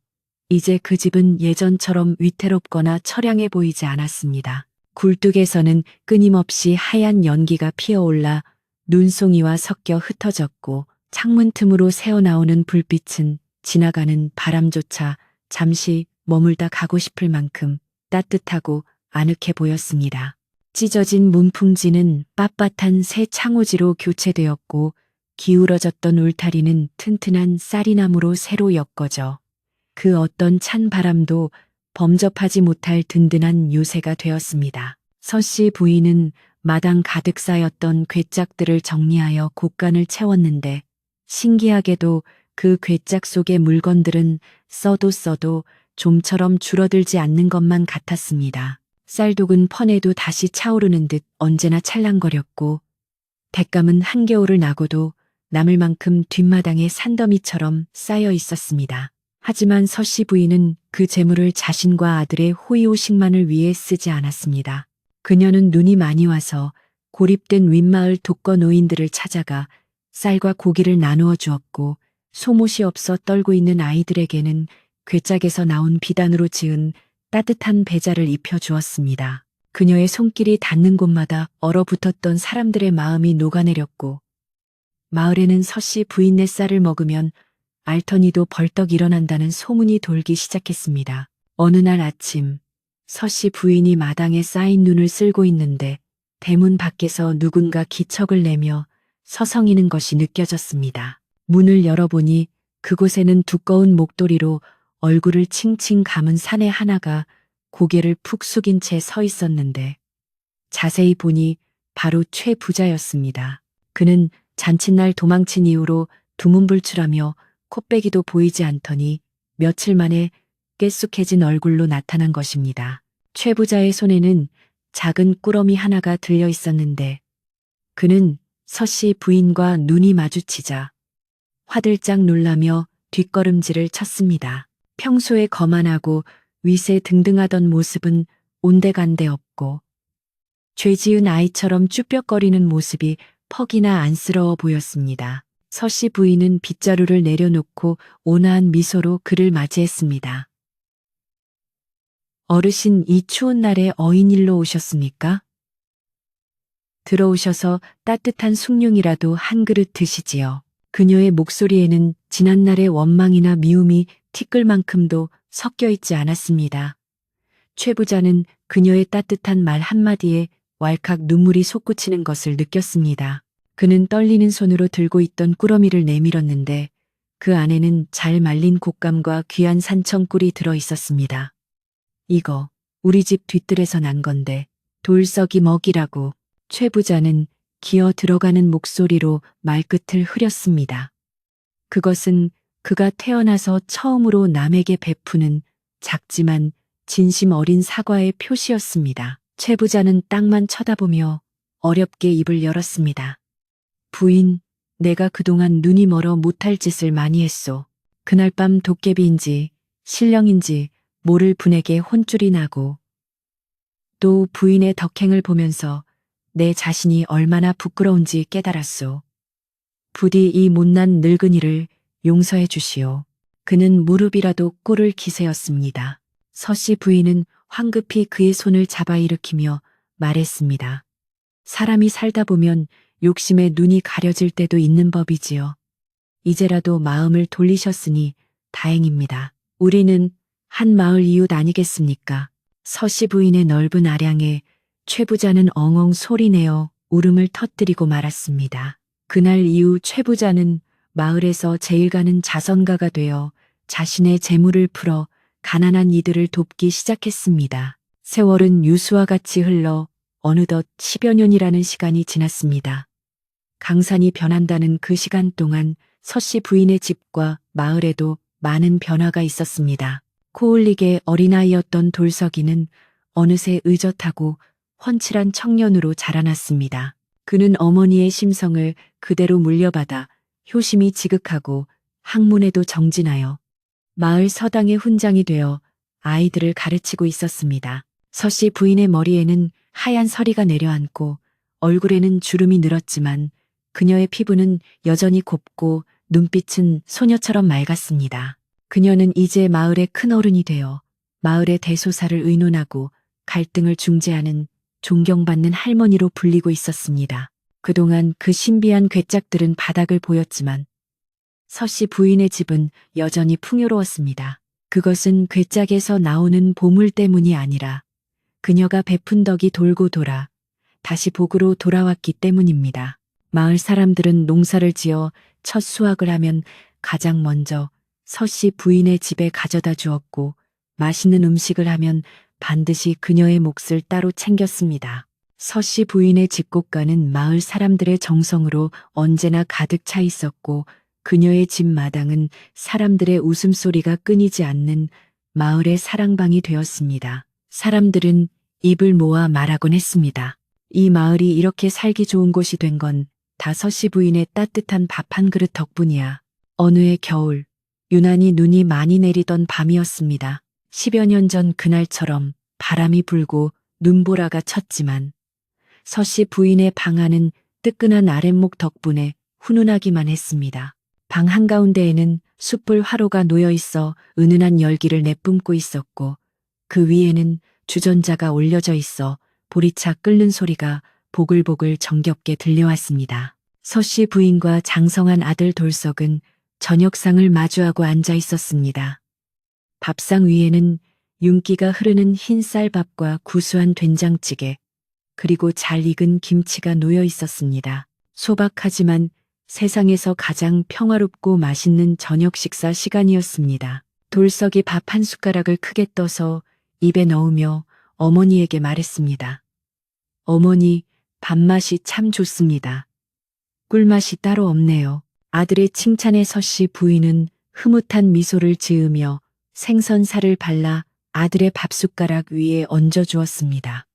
이제 그 집은 예전처럼 위태롭거나 처량해 보이지 않았습니다. 굴뚝에서는 끊임없이 하얀 연기가 피어올라 눈송이와 섞여 흩어졌고 창문 틈으로 새어나오는 불빛은 지나가는 바람조차 잠시 머물다 가고 싶을 만큼 따뜻하고 아늑해 보였습니다. 찢어진 문풍지는 빳빳한 새 창호지로 교체되었고 기울어졌던 울타리는 튼튼한 쌀이나무로 새로 엮어져 그 어떤 찬 바람도 범접하지 못할 든든한 요새가 되었습니다. 서씨 부인은 마당 가득 쌓였던 괴짝들을 정리하여 곳간을 채웠는데 신기하게도 그 괴짝 속의 물건들은 써도 좀처럼 줄어들지 않는 것만 같았습니다. 쌀독은 퍼내도 다시 차오르는 듯 언제나 찰랑거렸고 뎃감은 한겨울을 나고도 남을 만큼 뒷마당에 산더미처럼 쌓여 있었습니다. 하지만 서씨 부인은 그 재물을 자신과 아들의 호의호식만을 위해 쓰지 않았습니다. 그녀는 눈이 많이 와서 고립된 윗마을 독거 노인들을 찾아가 쌀과 고기를 나누어 주었고 소못이 없어 떨고 있는 아이들에게는 괴짝에서 나온 비단으로 지은 따뜻한 배자를 입혀 주었습니다. 그녀의 손길이 닿는 곳마다 얼어붙었던 사람들의 마음이 녹아내렸고 마을에는 서씨 부인네 쌀을 먹으면 알터니도 벌떡 일어난다는 소문이 돌기 시작했습니다. 어느 날 아침 서씨 부인이 마당에 쌓인 눈을 쓸고 있는데 대문 밖에서 누군가 기척을 내며 서성이는 것이 느껴졌습니다. 문을 열어보니 그곳에는 두꺼운 목도리로 얼굴을 칭칭 감은 사내 하나가 고개를 푹 숙인 채 서 있었는데 자세히 보니 바로 최 부자였습니다. 그는 잔칫날 도망친 이후로 두문불출하며 콧배기도 보이지 않더니 며칠 만에 깨쑥해진 얼굴로 나타난 것입니다. 최 부자의 손에는 작은 꾸러미 하나가 들려 있었는데 그는 서씨 부인과 눈이 마주치자 화들짝 놀라며 뒷걸음질을 쳤습니다. 평소에 거만하고 위세 등등하던 모습은 온데간데 없고 죄 지은 아이처럼 쭈뼛거리는 모습이 퍽이나 안쓰러워 보였습니다. 서씨 부인은 빗자루를 내려놓고 온화한 미소로 그를 맞이했습니다. 어르신, 이 추운 날에 어인일로 오셨습니까? 들어오셔서 따뜻한 숭늉이라도 한 그릇 드시지요. 그녀의 목소리에는 지난날의 원망이나 미움이 티끌만큼도 섞여 있지 않았습니다. 최 부자는 그녀의 따뜻한 말 한마디에 왈칵 눈물이 솟구치는 것을 느꼈습니다. 그는 떨리는 손으로 들고 있던 꾸러미를 내밀었는데 그 안에는 잘 말린 곶감과 귀한 산청꿀이 들어 있었습니다. 이거 우리 집 뒤뜰에서 난 건데 돌석이 먹이라고. 최 부자는 기어 들어가는 목소리로 말끝을 흐렸습니다. 그것은 그가 태어나서 처음으로 남에게 베푸는 작지만 진심 어린 사과의 표시였습니다. 최 부자는 땅만 쳐다보며 어렵게 입을 열었습니다. 부인, 내가 그동안 눈이 멀어 못할 짓을 많이 했소. 그날 밤 도깨비인지 신령인지 모를 분에게 혼쭐이 나고 또 부인의 덕행을 보면서 내 자신이 얼마나 부끄러운지 깨달았소. 부디 이 못난 늙은이를 용서해 주시오. 그는 무릎이라도 꿇을 기세였습니다. 서씨 부인은 황급히 그의 손을 잡아 일으키며 말했습니다. 사람이 살다 보면 욕심에 눈이 가려질 때도 있는 법이지요. 이제라도 마음을 돌리셨으니 다행입니다. 우리는 한 마을 이웃 아니겠습니까? 서씨 부인의 넓은 아량에 최 부자는 엉엉 소리내어 울음을 터뜨리고 말았습니다. 그날 이후 최 부자는 마을에서 제일 가는 자선가가 되어 자신의 재물을 풀어 가난한 이들을 돕기 시작했습니다. 세월은 유수와 같이 흘러 어느덧 10여 년이라는 시간이 지났습니다. 강산이 변한다는 그 시간 동안 서씨 부인의 집과 마을에도 많은 변화가 있었습니다. 코울릭의 어린아이였던 돌석이는 어느새 의젓하고 훤칠한 청년으로 자라났습니다. 그는 어머니의 심성을 그대로 물려받아 효심이 지극하고 학문에도 정진하여 마을 서당의 훈장이 되어 아이들을 가르치고 있었습니다. 서씨 부인의 머리에는 하얀 서리가 내려앉고 얼굴에는 주름이 늘었지만 그녀의 피부는 여전히 곱고 눈빛은 소녀처럼 맑았습니다. 그녀는 이제 마을의 큰 어른이 되어 마을의 대소사를 의논하고 갈등을 중재하는 존경받는 할머니로 불리고 있었습니다. 그동안 그 신비한 괴짝들은 바닥을 보였지만 서씨 부인의 집은 여전히 풍요로웠습니다. 그것은 괴짝에서 나오는 보물 때문이 아니라 그녀가 베푼 덕이 돌고 돌아 다시 복으로 돌아왔기 때문입니다. 마을 사람들은 농사를 지어 첫 수확을 하면 가장 먼저 서씨 부인의 집에 가져다 주었고 맛있는 음식을 하면 반드시 그녀의 몫을 따로 챙겼습니다. 서씨 부인의 집곡가는 마을 사람들의 정성으로 언제나 가득 차 있었고 그녀의 집 마당은 사람들의 웃음소리가 끊이지 않는 마을의 사랑방이 되었습니다. 사람들은 입을 모아 말하곤 했습니다. 이 마을이 이렇게 살기 좋은 곳이 된 건 다 서씨 부인의 따뜻한 밥 한 그릇 덕분이야. 어느 해 겨울, 유난히 눈이 많이 내리던 밤이었습니다. 10여 년 전 그날처럼 바람이 불고 눈보라가 쳤지만 서씨 부인의 방 안은 뜨끈한 아랫목 덕분에 훈훈하기만 했습니다. 방 한가운데에는 숯불 화로가 놓여 있어 은은한 열기를 내뿜고 있었고 그 위에는 주전자가 올려져 있어 보리차 끓는 소리가 보글보글 정겹게 들려왔습니다. 서씨 부인과 장성한 아들 돌석은 저녁상을 마주하고 앉아 있었습니다. 밥상 위에는 윤기가 흐르는 흰 쌀밥과 구수한 된장찌개, 그리고 잘 익은 김치가 놓여 있었습니다. 소박하지만 세상에서 가장 평화롭고 맛있는 저녁 식사 시간이었습니다. 돌석이 밥 한 숟가락을 크게 떠서 입에 넣으며 어머니에게 말했습니다. 어머니, 밥맛이 참 좋습니다. 꿀맛이 따로 없네요. 아들의 칭찬에 서씨 부인은 흐뭇한 미소를 지으며 생선살을 발라 아들의 밥숟가락 위에 얹어주었습니다.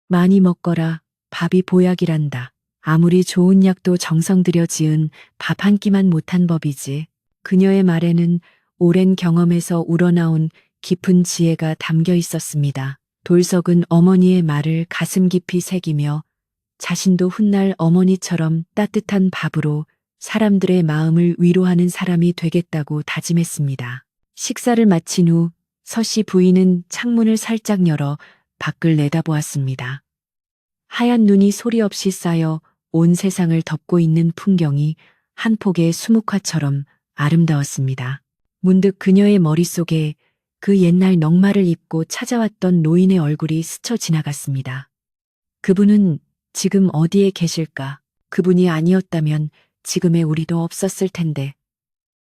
많이 먹거라, 밥이 보약이란다. 아무리 좋은 약도 정성 들여 지은 밥 한 끼만 못한 법이지. 그녀의 말에는 오랜 경험에서 우러나온 깊은 지혜가 담겨 있었습니다. 돌석은 어머니의 말을 가슴 깊이 새기며 자신도 훗날 어머니처럼 따뜻한 밥으로 사람들의 마음을 위로하는 사람이 되겠다고 다짐했습니다. 식사를 마친 후 서씨 부인은 창문을 살짝 열어 밖을 내다보았습니다. 하얀 눈이 소리 없이 쌓여 온 세상을 덮고 있는 풍경이 한 폭의 수묵화처럼 아름다웠습니다. 문득 그녀의 머릿속에 그 옛날 넉마를 입고 찾아왔던 노인의 얼굴이 스쳐 지나갔습니다. 그분은 지금 어디에 계실까? 그분이 아니었다면 지금의 우리도 없었을 텐데.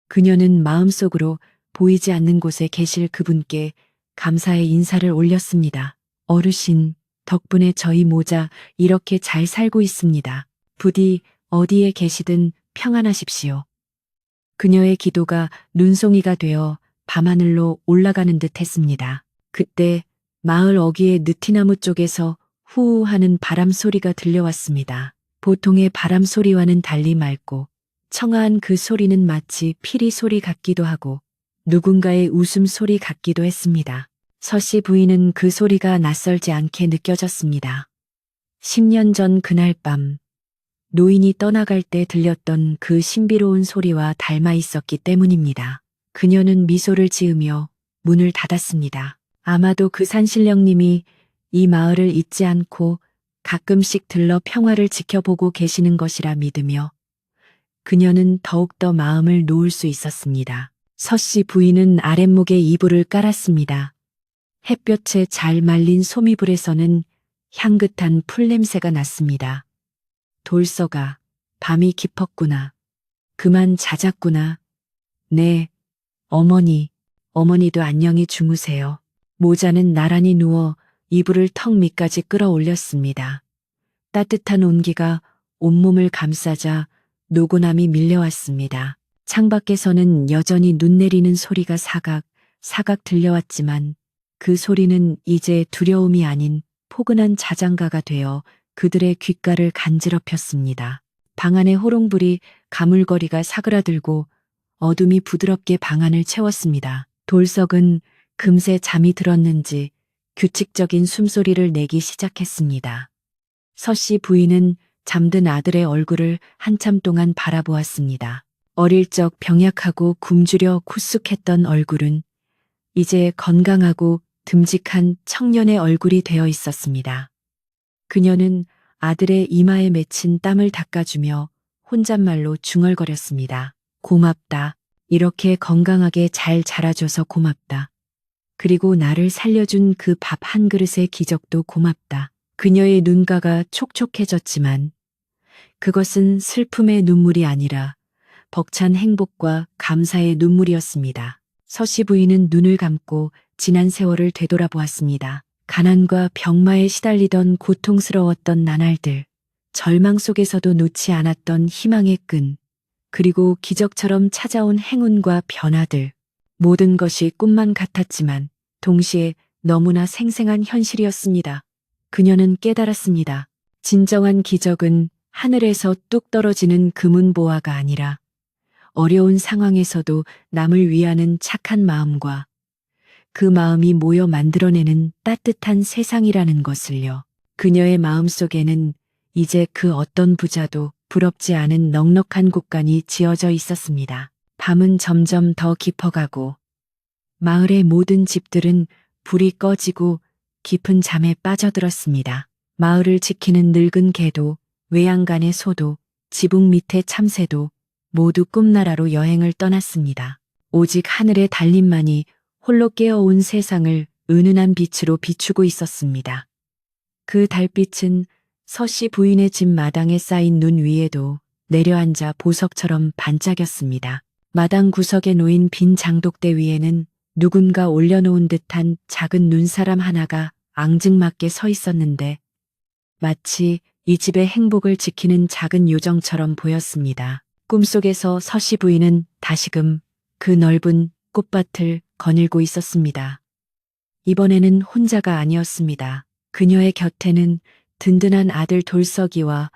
그녀는 마음속으로 보이지 않는 곳에 계실 그분께 감사의 인사를 올렸습니다. 어르신, 덕분에 저희 모자 이렇게 잘 살고 있습니다. 부디 어디에 계시든 평안하십시오. 그녀의 기도가 눈송이가 되어 밤하늘로 올라가는 듯 했습니다. 그때 마을 어귀의 느티나무 쪽에서 후우 하는 바람 소리가 들려왔습니다. 보통의 바람 소리와는 달리 맑고 청아한 그 소리는 마치 피리 소리 같기도 하고 누군가의 웃음소리 같기도 했습니다. 서씨 부인은 그 소리가 낯설지 않게 느껴졌습니다. 10년 전 그날 밤 노인이 떠나갈 때 들렸던 그 신비로운 소리와 닮아 있었기 때문입니다. 그녀는 미소를 지으며 문을 닫았습니다. 아마도 그 산신령님이 이 마을을 잊지 않고 가끔씩 들러 평화를 지켜보고 계시는 것이라 믿으며 그녀는 더욱더 마음을 놓을 수 있었습니다. 서씨 부인은 아랫목에 이불을 깔았습니다. 햇볕에 잘 말린 소미불에서는 향긋한 풀냄새가 났습니다. 돌서가 밤이 깊었구나. 그만 자잤구나. 네, 어머니도 안녕히 주무세요. 모자는 나란히 누워 이불을 턱 밑까지 끌어올렸습니다. 따뜻한 온기가 온몸을 감싸자 노곤함이 밀려왔습니다. 창밖에서는 여전히 눈 내리는 소리가 사각 들려왔지만 그 소리는 이제 두려움이 아닌 포근한 자장가가 되어 그들의 귓가를 간지럽혔습니다. 방 안의 호롱불이 가물거리가 사그라들고 어둠이 부드럽게 방 안을 채웠습니다. 돌석은 금세 잠이 들었는지 규칙적인 숨소리를 내기 시작했습니다. 서씨 부인은 잠든 아들의 얼굴을 한참 동안 바라보았습니다. 어릴 적 병약하고 굶주려 쿠숙했던 얼굴은 이제 건강하고 듬직한 청년의 얼굴이 되어 있었습니다. 그녀는 아들의 이마에 맺힌 땀을 닦아주며 혼잣말로 중얼거렸습니다. 고맙다. 이렇게 건강하게 잘 자라줘서 고맙다. 그리고 나를 살려준 그 밥 한 그릇의 기적도 고맙다. 그녀의 눈가가 촉촉해졌지만 그것은 슬픔의 눈물이 아니라 벅찬 행복과 감사의 눈물이었습니다. 서씨 부인은 눈을 감고 지난 세월을 되돌아보았습니다. 가난과 병마에 시달리던 고통스러웠던 나날들, 절망 속에서도 놓지 않았던 희망의 끈, 그리고 기적처럼 찾아온 행운과 변화들, 모든 것이 꿈만 같았지만 동시에 너무나 생생한 현실이었습니다. 그녀는 깨달았습니다. 진정한 기적은 하늘에서 뚝 떨어지는 금은보화가 아니라 어려운 상황에서도 남을 위하는 착한 마음과 그 마음이 모여 만들어내는 따뜻한 세상이라는 것을요. 그녀의 마음속에는 이제 그 어떤 부자도 부럽지 않은 넉넉한 곳간이 지어져 있었습니다. 밤은 점점 더 깊어가고 마을의 모든 집들은 불이 꺼지고 깊은 잠에 빠져들었습니다. 마을을 지키는 늙은 개도, 외양간의 소도, 지붕 밑의 참새도 모두 꿈나라로 여행을 떠났습니다. 오직 하늘의 달림만이 홀로 깨어온 세상을 은은한 빛으로 비추고 있었습니다. 그 달빛은 서씨 부인의 집 마당에 쌓인 눈 위에도 내려앉아 보석처럼 반짝였습니다. 마당 구석에 놓인 빈 장독대 위에는 누군가 올려놓은 듯한 작은 눈사람 하나가 앙증맞게 서 있었는데 마치 이 집의 행복을 지키는 작은 요정처럼 보였습니다. 꿈속에서 서씨 부인은 다시금 그 넓은 꽃밭을 거닐고 있었습니다. 이번에는 혼자가 아니었습니다. 그녀의 곁에는 든든한 아들 돌석이와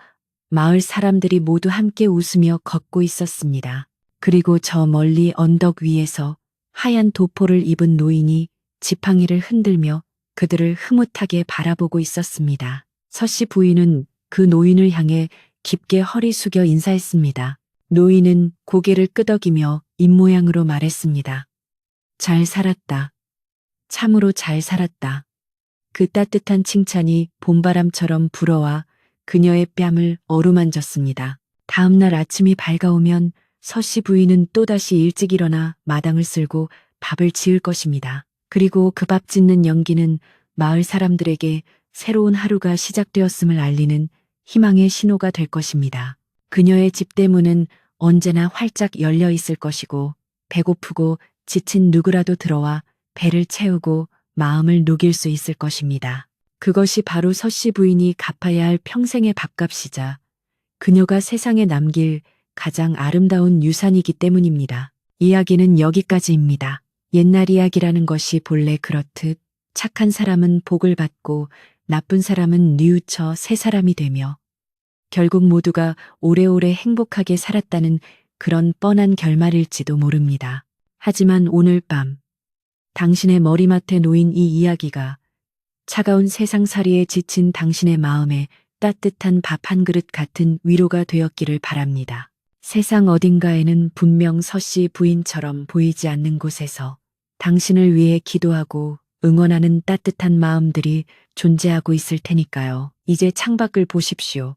마을 사람들이 모두 함께 웃으며 걷고 있었습니다. 그리고 저 멀리 언덕 위에서 하얀 도포를 입은 노인이 지팡이를 흔들며 그들을 흐뭇하게 바라보고 있었습니다. 서씨 부인은 그 노인을 향해 깊게 허리 숙여 인사했습니다. 노인은 고개를 끄덕이며 입모양으로 말했습니다. 잘 살았다. 참으로 잘 살았다. 그 따뜻한 칭찬이 봄바람처럼 불어와 그녀의 뺨을 어루만졌습니다. 다음 날 아침이 밝아오면 서씨 부인은 또다시 일찍 일어나 마당을 쓸고 밥을 지을 것입니다. 그리고 그 밥 짓는 연기는 마을 사람들에게 새로운 하루가 시작되었음을 알리는 희망의 신호가 될 것입니다. 그녀의 집대문은 언제나 활짝 열려 있을 것이고 배고프고 지친 누구라도 들어와 배를 채우고 마음을 녹일 수 있을 것입니다. 그것이 바로 서씨 부인이 갚아야 할 평생의 밥값이자 그녀가 세상에 남길 가장 아름다운 유산이기 때문입니다. 이야기는 여기까지입니다. 옛날 이야기라는 것이 본래 그렇듯 착한 사람은 복을 받고 나쁜 사람은 뉘우쳐 새 사람이 되며 결국 모두가 오래오래 행복하게 살았다는 그런 뻔한 결말일지도 모릅니다. 하지만 오늘 밤 당신의 머리맡에 놓인 이 이야기가 차가운 세상살이에 지친 당신의 마음에 따뜻한 밥 한 그릇 같은 위로가 되었기를 바랍니다. 세상 어딘가에는 분명 서씨 부인처럼 보이지 않는 곳에서 당신을 위해 기도하고 응원하는 따뜻한 마음들이 존재하고 있을 테니까요. 이제 창밖을 보십시오.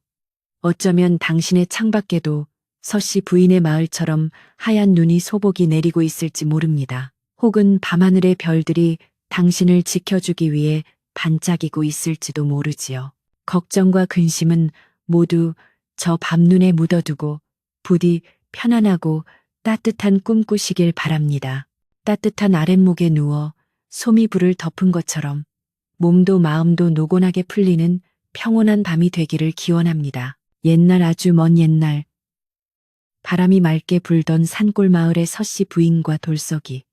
어쩌면 당신의 창밖에도 서씨 부인의 마을처럼 하얀 눈이 소복이 내리고 있을지 모릅니다. 혹은 밤하늘의 별들이 당신을 지켜주기 위해 반짝이고 있을지도 모르지요. 걱정과 근심은 모두 저 밤눈에 묻어두고 부디 편안하고 따뜻한 꿈 꾸시길 바랍니다. 따뜻한 아랫목에 누워 소미불을 덮은 것처럼 몸도 마음도 노곤하게 풀리는 평온한 밤이 되기를 기원합니다. 옛날 아주 먼 옛날 바람이 맑게 불던 산골 마을의 서씨 부인과 돌석이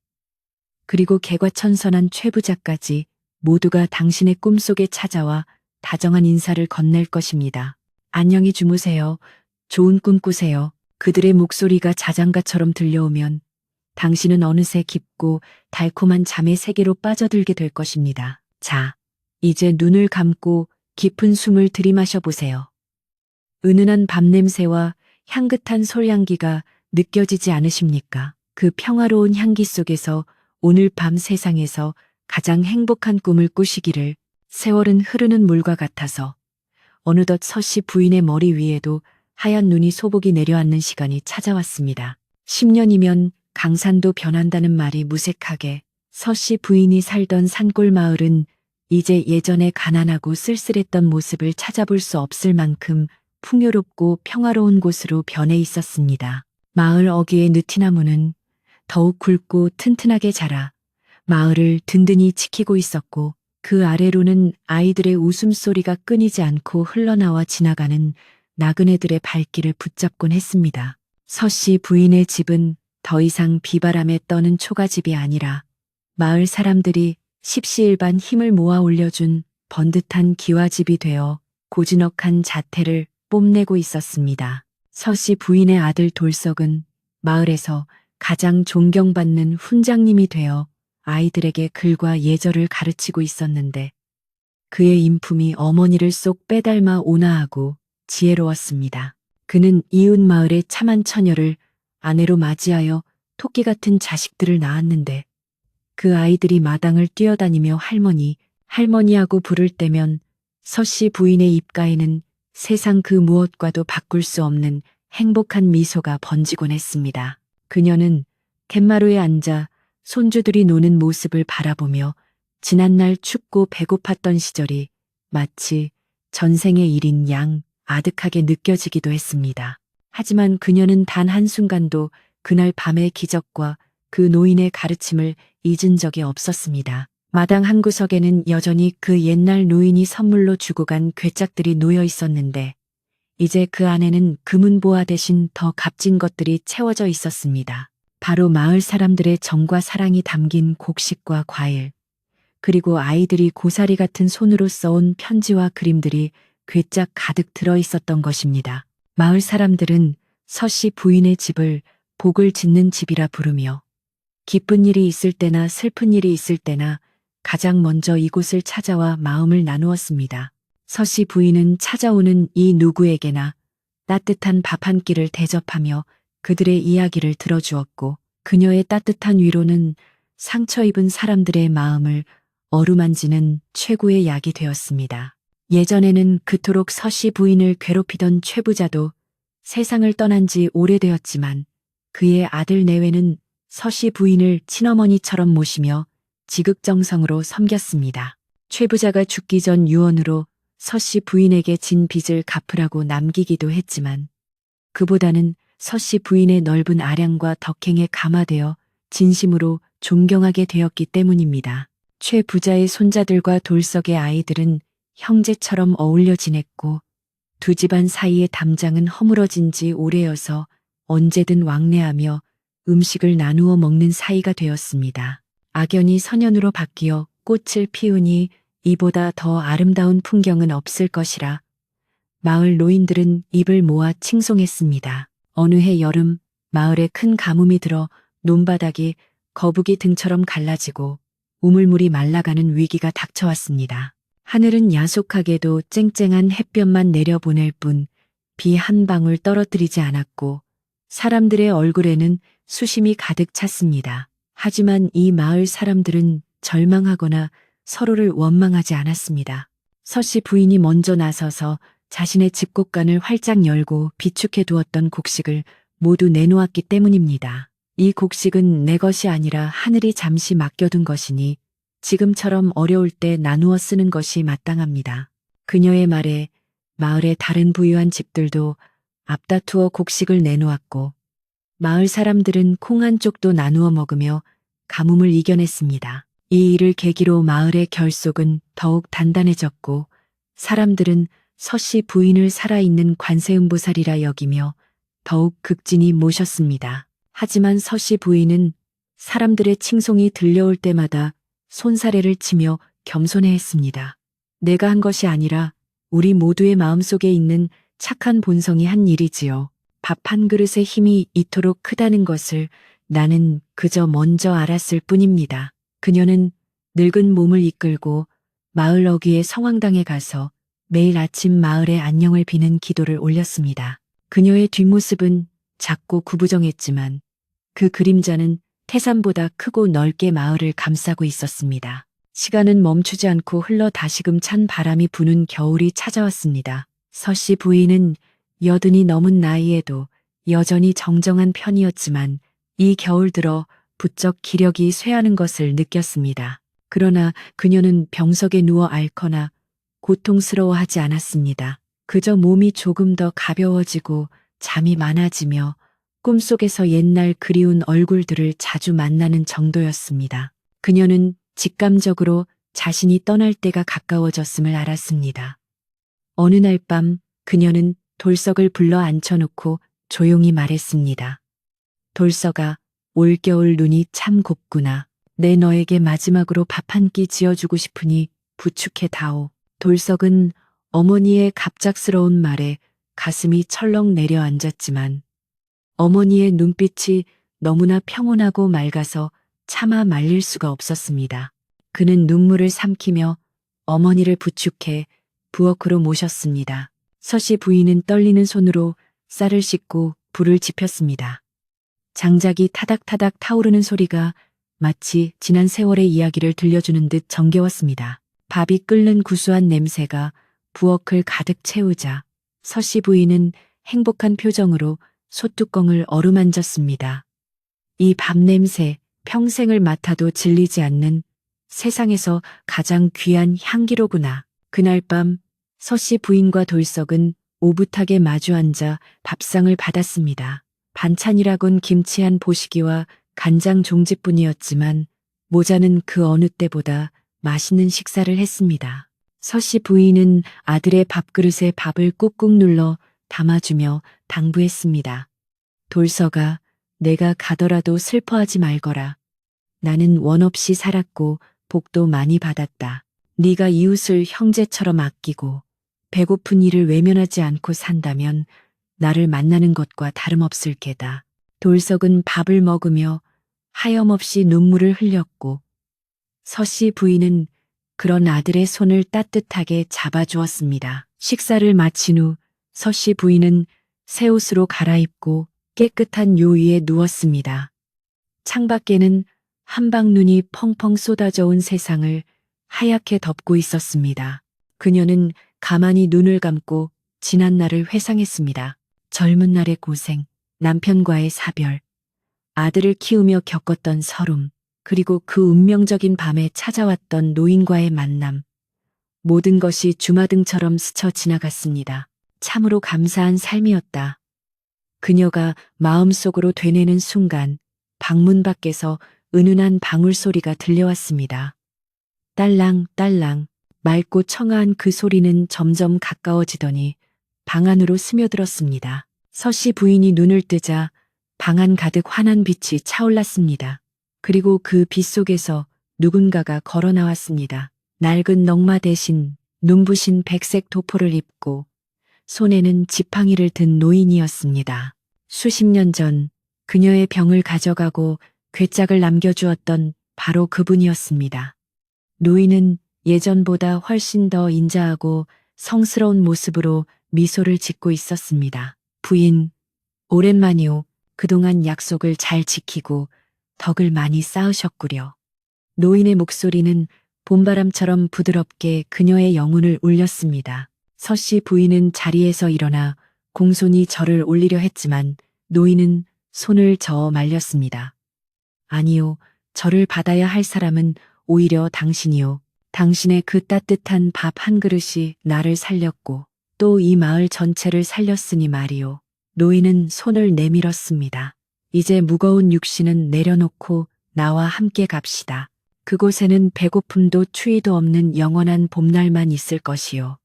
그리고 개과천선한 최부자까지 모두가 당신의 꿈속에 찾아와 다정한 인사를 건넬 것입니다. 안녕히 주무세요. 좋은 꿈 꾸세요. 그들의 목소리가 자장가처럼 들려오면 당신은 어느새 깊고 달콤한 잠의 세계로 빠져들게 될 것입니다. 자, 이제 눈을 감고 깊은 숨을 들이마셔 보세요. 은은한 밤 냄새와 향긋한 솔향기가 느껴지지 않으십니까? 그 평화로운 향기 속에서 오늘 밤 세상에서 가장 행복한 꿈을 꾸시기를. 세월은 흐르는 물과 같아서 어느덧 서씨 부인의 머리 위에도 하얀 눈이 소복이 내려앉는 시간이 찾아왔습니다. 10년이면 강산도 변한다는 말이 무색하게 서씨 부인이 살던 산골 마을은 이제 예전에 가난하고 쓸쓸했던 모습을 찾아볼 수 없을 만큼 풍요롭고 평화로운 곳으로 변해 있었습니다. 마을 어귀의 느티나무는 더욱 굵고 튼튼하게 자라 마을을 든든히 지키고 있었고 그 아래로는 아이들의 웃음소리가 끊이지 않고 흘러나와 지나가는 나그네들의 발길을 붙잡곤 했습니다. 서씨 부인의 집은 더 이상 비바람에 떠는 초가집이 아니라 마을 사람들이 십시일반 힘을 모아 올려준 번듯한 기와집이 되어 고즈넉한 자태를 뽐내고 있었습니다. 서씨 부인의 아들 돌석은 마을에서 가장 존경받는 훈장님이 되어 아이들에게 글과 예절을 가르치고 있었는데 그의 인품이 어머니를 쏙 빼닮아 온화하고 지혜로웠습니다. 그는 이웃 마을의 참한 처녀를 아내로 맞이하여 토끼 같은 자식들을 낳았는데 그 아이들이 마당을 뛰어다니며 할머니, 할머니하고 부를 때면 서씨 부인의 입가에는 세상 그 무엇과도 바꿀 수 없는 행복한 미소가 번지곤 했습니다. 그녀는 갯마루에 앉아 손주들이 노는 모습을 바라보며 지난날 춥고 배고팠던 시절이 마치 전생의 일인 양 아득하게 느껴지기도 했습니다. 하지만 그녀는 단 한순간도 그날 밤의 기적과 그 노인의 가르침을 잊은 적이 없었습니다. 마당 한 구석에는 여전히 그 옛날 노인이 선물로 주고 간 괴짝들이 놓여 있었는데 이제 그 안에는 금은보화 대신 더 값진 것들이 채워져 있었습니다. 바로 마을 사람들의 정과 사랑이 담긴 곡식과 과일, 그리고 아이들이 고사리 같은 손으로 써온 편지와 그림들이 괴짝 가득 들어 있었던 것입니다. 마을 사람들은 서씨 부인의 집을 복을 짓는 집이라 부르며 기쁜 일이 있을 때나 슬픈 일이 있을 때나 가장 먼저 이곳을 찾아와 마음을 나누었습니다. 서씨 부인은 찾아오는 이 누구에게나 따뜻한 밥 한 끼를 대접하며 그들의 이야기를 들어주었고 그녀의 따뜻한 위로는 상처 입은 사람들의 마음을 어루만지는 최고의 약이 되었습니다. 예전에는 그토록 서씨 부인을 괴롭히던 최부자도 세상을 떠난 지 오래되었지만 그의 아들 내외는 서씨 부인을 친어머니처럼 모시며 지극정성으로 섬겼습니다. 최부자가 죽기 전 유언으로 서씨 부인에게 진 빚을 갚으라고 남기기도 했지만 그보다는 서씨 부인의 넓은 아량과 덕행에 감화되어 진심으로 존경하게 되었기 때문입니다. 최 부자의 손자들과 돌석의 아이들은 형제처럼 어울려 지냈고 두 집안 사이의 담장은 허물어진 지 오래여서 언제든 왕래하며 음식을 나누어 먹는 사이가 되었습니다. 악연이 선연으로 바뀌어 꽃을 피우니 이보다 더 아름다운 풍경은 없을 것이라 마을 노인들은 입을 모아 칭송했습니다. 어느 해 여름 마을에 큰 가뭄이 들어 논바닥이 거북이 등처럼 갈라지고 우물물이 말라가는 위기가 닥쳐왔습니다. 하늘은 야속하게도 쨍쨍한 햇볕만 내려보낼 뿐 비 한 방울 떨어뜨리지 않았고 사람들의 얼굴에는 수심이 가득 찼습니다. 하지만 이 마을 사람들은 절망하거나 서로를 원망하지 않았습니다. 서씨 부인이 먼저 나서서 자신의 집곡간을 활짝 열고 비축해 두었던 곡식을 모두 내놓았기 때문입니다. 이 곡식은 내 것이 아니라 하늘이 잠시 맡겨둔 것이니 지금처럼 어려울 때 나누어 쓰는 것이 마땅합니다. 그녀의 말에 마을의 다른 부유한 집들도 앞다투어 곡식을 내놓았고 마을 사람들은 콩 한 쪽도 나누어 먹으며 가뭄을 이겨냈습니다. 이 일을 계기로 마을의 결속은 더욱 단단해졌고 사람들은 서씨 부인을 살아있는 관세음보살이라 여기며 더욱 극진히 모셨습니다. 하지만 서씨 부인은 사람들의 칭송이 들려올 때마다 손사래를 치며 겸손해했습니다. 내가 한 것이 아니라 우리 모두의 마음속에 있는 착한 본성이 한 일이지요. 밥 한 그릇의 힘이 이토록 크다는 것을 나는 그저 먼저 알았을 뿐입니다. 그녀는 늙은 몸을 이끌고 마을 어귀의 성황당에 가서 매일 아침 마을의 안녕을 비는 기도를 올렸습니다. 그녀의 뒷모습은 작고 구부정했지만 그 그림자는 태산보다 크고 넓게 마을을 감싸고 있었습니다. 시간은 멈추지 않고 흘러 다시금 찬 바람이 부는 겨울이 찾아왔습니다. 서씨 부인은 80이 넘은 나이에도 여전히 정정한 편이었지만 이 겨울 들어 부쩍 기력이 쇠하는 것을 느꼈습니다. 그러나 그녀는 병석에 누워 앓거나 고통스러워하지 않았습니다. 그저 몸이 조금 더 가벼워지고 잠이 많아지며 꿈속에서 옛날 그리운 얼굴들을 자주 만나는 정도였습니다. 그녀는 직감적으로 자신이 떠날 때가 가까워졌음을 알았습니다. 어느 날 밤 그녀는 돌석을 불러 앉혀놓고 조용히 말했습니다. 돌석아, 올겨울 눈이 참 곱구나. 내 너에게 마지막으로 밥 한 끼 지어주고 싶으니 부축해 다오. 돌석은 어머니의 갑작스러운 말에 가슴이 철렁 내려앉았지만 어머니의 눈빛이 너무나 평온하고 맑아서 차마 말릴 수가 없었습니다. 그는 눈물을 삼키며 어머니를 부축해 부엌으로 모셨습니다. 서씨 부인은 떨리는 손으로 쌀을 씻고 불을 지폈습니다. 장작이 타닥타닥 타오르는 소리가 마치 지난 세월의 이야기를 들려주는 듯 정겨웠습니다. 밥이 끓는 구수한 냄새가 부엌을 가득 채우자 서씨 부인은 행복한 표정으로 솥뚜껑을 어루만졌습니다. 이 밥 냄새, 평생을 맡아도 질리지 않는 세상에서 가장 귀한 향기로구나. 그날 밤 서씨 부인과 돌석은 오붓하게 마주 앉아 밥상을 받았습니다. 반찬이라곤 김치 한 보시기와 간장 종지뿐이었지만 모자는 그 어느 때보다 맛있는 식사를 했습니다. 서씨 부인은 아들의 밥그릇에 밥을 꾹꾹 눌러 담아주며 당부했습니다. 돌석아, 내가 가더라도 슬퍼하지 말거라. 나는 원 없이 살았고 복도 많이 받았다. 네가 이웃을 형제처럼 아끼고 배고픈 이를 외면하지 않고 산다면 나를 만나는 것과 다름없을 게다. 돌석은 밥을 먹으며 하염없이 눈물을 흘렸고 서씨 부인은 그런 아들의 손을 따뜻하게 잡아주었습니다. 식사를 마친 후 서씨 부인은 새 옷으로 갈아입고 깨끗한 요 위에 누웠습니다. 창밖에는 한방눈이 펑펑 쏟아져 온 세상을 하얗게 덮고 있었습니다. 그녀는 가만히 눈을 감고 지난 날을 회상했습니다. 젊은 날의 고생, 남편과의 사별, 아들을 키우며 겪었던 서름, 그리고 그 운명적인 밤에 찾아왔던 노인과의 만남. 모든 것이 주마등처럼 스쳐 지나갔습니다. 참으로 감사한 삶이었다. 그녀가 마음속으로 되뇌는 순간 방문 밖에서 은은한 방울소리가 들려왔습니다. 딸랑 딸랑 맑고 청아한 그 소리는 점점 가까워지더니 방 안으로 스며들었습니다. 서씨 부인이 눈을 뜨자 방 안 가득 환한 빛이 차올랐습니다. 그리고 그 빛 속에서 누군가가 걸어 나왔습니다. 낡은 넝마 대신 눈부신 백색 도포를 입고 손에는 지팡이를 든 노인이었습니다. 수십 년 전 그녀의 병을 가져가고 괴짝을 남겨주었던 바로 그분이었습니다. 노인은 예전보다 훨씬 더 인자하고 성스러운 모습으로 미소를 짓고 있었습니다. 부인, 오랜만이오. 그동안 약속을 잘 지키고 덕을 많이 쌓으셨구려. 노인의 목소리는 봄바람처럼 부드럽게 그녀의 영혼을 울렸습니다. 서씨 부인은 자리에서 일어나 공손히 절을 올리려 했지만 노인은 손을 저어 말렸습니다. 아니요, 절을 받아야 할 사람은 오히려 당신이요. 당신의 그 따뜻한 밥 한 그릇이 나를 살렸고 또 이 마을 전체를 살렸으니 말이요. 노인은 손을 내밀었습니다. 이제 무거운 육신은 내려놓고 나와 함께 갑시다. 그곳에는 배고픔도 추위도 없는 영원한 봄날만 있을 것이요.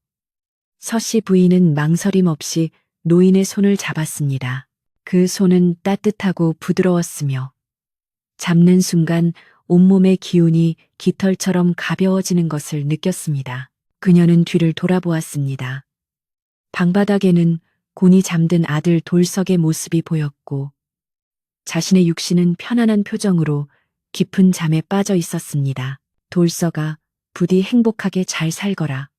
서씨 부인은 망설임 없이 노인의 손을 잡았습니다. 그 손은 따뜻하고 부드러웠으며 잡는 순간 온몸의 기운이 깃털처럼 가벼워지는 것을 느꼈습니다. 그녀는 뒤를 돌아보았습니다. 방바닥에는 곤히 잠든 아들 돌석의 모습이 보였고 자신의 육신은 편안한 표정으로 깊은 잠에 빠져 있었습니다. 돌석아, 부디 행복하게 잘 살거라.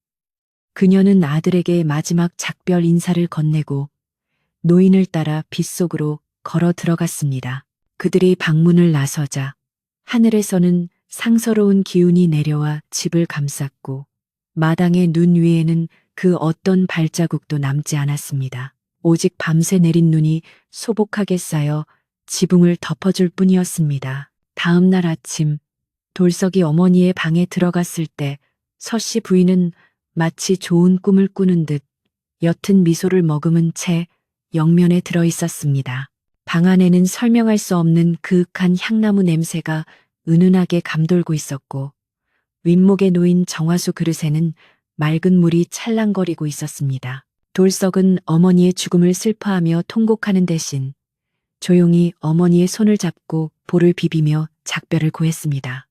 그녀는 아들에게 마지막 작별 인사를 건네고 노인을 따라 빗속으로 걸어 들어갔습니다. 그들이 방문을 나서자 하늘에서는 상서로운 기운이 내려와 집을 감쌌고 마당의 눈 위에는 그 어떤 발자국도 남지 않았습니다. 오직 밤새 내린 눈이 소복하게 쌓여 지붕을 덮어줄 뿐이었습니다. 다음 날 아침 돌석이 어머니의 방에 들어갔을 때 서씨 부인은 마치 좋은 꿈을 꾸는 듯 옅은 미소를 머금은 채 영면에 들어 있었습니다. 방 안에는 설명할 수 없는 그윽한 향나무 냄새가 은은하게 감돌고 있었고 윗목에 놓인 정화수 그릇에는 맑은 물이 찰랑거리고 있었습니다. 돌석은 어머니의 죽음을 슬퍼하며 통곡하는 대신 조용히 어머니의 손을 잡고 볼을 비비며 작별을 고했습니다.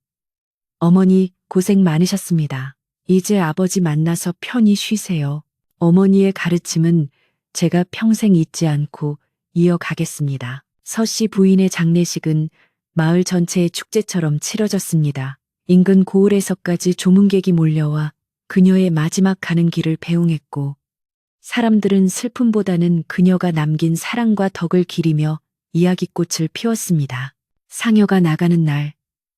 어머니 고생 많으셨습니다. 이제 아버지 만나서 편히 쉬세요. 어머니의 가르침은 제가 평생 잊지 않고 이어가겠습니다. 서씨 부인의 장례식은 마을 전체의 축제처럼 치러졌습니다. 인근 고을에서까지 조문객이 몰려와 그녀의 마지막 가는 길을 배웅했고 사람들은 슬픔보다는 그녀가 남긴 사랑과 덕을 기리며 이야기꽃을 피웠습니다. 상여가 나가는 날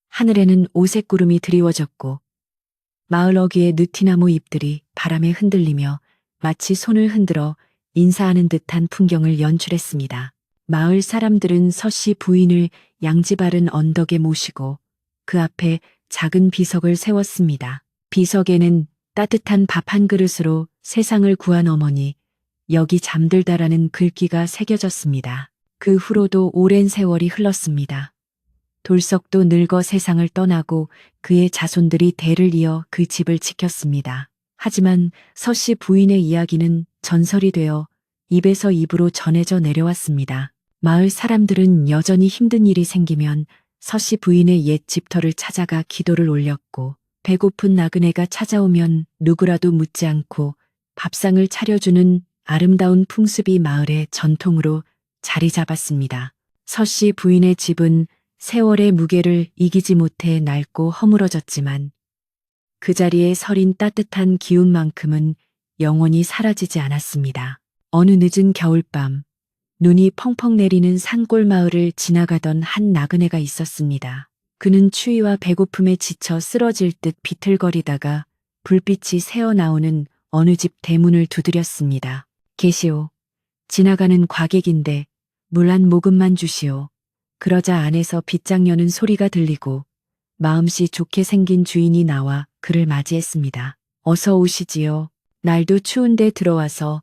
하늘에는 오색 구름이 드리워졌고 마을 어귀의 느티나무 잎들이 바람에 흔들리며 마치 손을 흔들어 인사하는 듯한 풍경을 연출했습니다. 마을 사람들은 서씨 부인을 양지 바른 언덕에 모시고 그 앞에 작은 비석을 세웠습니다. 비석에는 따뜻한 밥 한 그릇으로 세상을 구한 어머니, 여기 잠들다라는 글귀가 새겨졌습니다. 그 후로도 오랜 세월이 흘렀습니다. 돌석도 늙어 세상을 떠나고 그의 자손들이 대를 이어 그 집을 지켰습니다. 하지만 서씨 부인의 이야기는 전설이 되어 입에서 입으로 전해져 내려왔습니다. 마을 사람들은 여전히 힘든 일이 생기면 서씨 부인의 옛 집터를 찾아가 기도를 올렸고 배고픈 나그네가 찾아오면 누구라도 묻지 않고 밥상을 차려주는 아름다운 풍습이 마을의 전통으로 자리 잡았습니다. 서씨 부인의 집은 세월의 무게를 이기지 못해 낡고 허물어졌지만 그 자리에 서린 따뜻한 기운만큼은 영원히 사라지지 않았습니다. 어느 늦은 겨울밤, 눈이 펑펑 내리는 산골 마을을 지나가던 한 나그네가 있었습니다. 그는 추위와 배고픔에 지쳐 쓰러질 듯 비틀거리다가 불빛이 새어나오는 어느 집 대문을 두드렸습니다. 계시오. 지나가는 과객인데 물 한 모금만 주시오. 그러자 안에서 빗장 여는 소리가 들리고 마음씨 좋게 생긴 주인이 나와 그를 맞이했습니다. 어서 오시지요. 날도 추운데 들어와서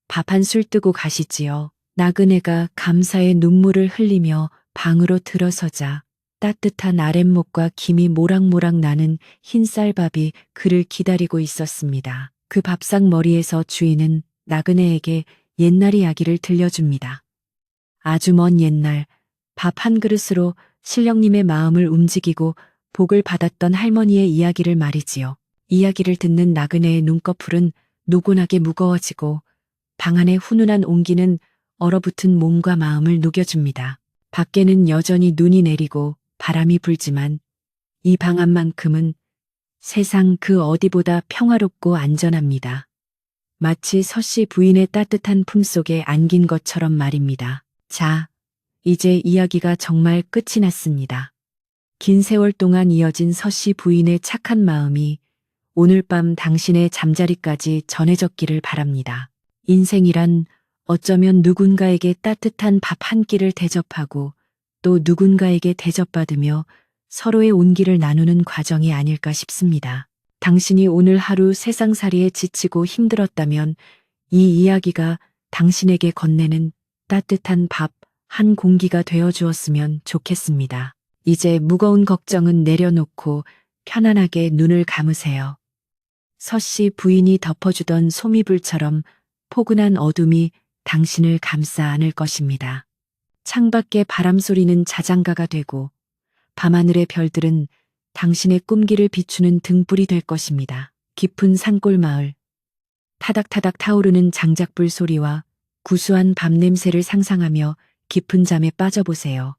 밥 한 술 뜨고 가시지요. 나그네가 감사의 눈물을 흘리며 방으로 들어서자 따뜻한 아랫목과 김이 모락모락 나는 흰 쌀밥이 그를 기다리고 있었습니다. 그 밥상 머리에서 주인은 나그네에게 옛날 이야기를 들려줍니다. 아주 먼 옛날 밥 한 그릇으로 신령님의 마음을 움직이고 복을 받았던 할머니의 이야기를 말이지요. 이야기를 듣는 나그네의 눈꺼풀은 노곤하게 무거워지고 방 안의 훈훈한 온기는 얼어붙은 몸과 마음을 녹여줍니다. 밖에는 여전히 눈이 내리고 바람이 불지만 이 방 안만큼은 세상 그 어디보다 평화롭고 안전합니다. 마치 서씨 부인의 따뜻한 품속에 안긴 것처럼 말입니다. 자, 이제 이야기가 정말 끝이 났습니다. 긴 세월 동안 이어진 서씨 부인의 착한 마음이 오늘 밤 당신의 잠자리까지 전해졌기를 바랍니다. 인생이란 어쩌면 누군가에게 따뜻한 밥 한 끼를 대접하고 또 누군가에게 대접받으며 서로의 온기를 나누는 과정이 아닐까 싶습니다. 당신이 오늘 하루 세상살이에 지치고 힘들었다면 이 이야기가 당신에게 건네는 따뜻한 밥 한 공기가 되어 주었으면 좋겠습니다. 이제 무거운 걱정은 내려놓고 편안하게 눈을 감으세요. 서씨 부인이 덮어주던 소미불처럼 포근한 어둠이 당신을 감싸 안을 것입니다. 창밖의 바람소리는 자장가가 되고 밤하늘의 별들은 당신의 꿈길을 비추는 등불이 될 것입니다. 깊은 산골 마을, 타닥타닥 타오르는 장작불 소리와 구수한 밤 냄새를 상상하며 깊은 잠에 빠져보세요.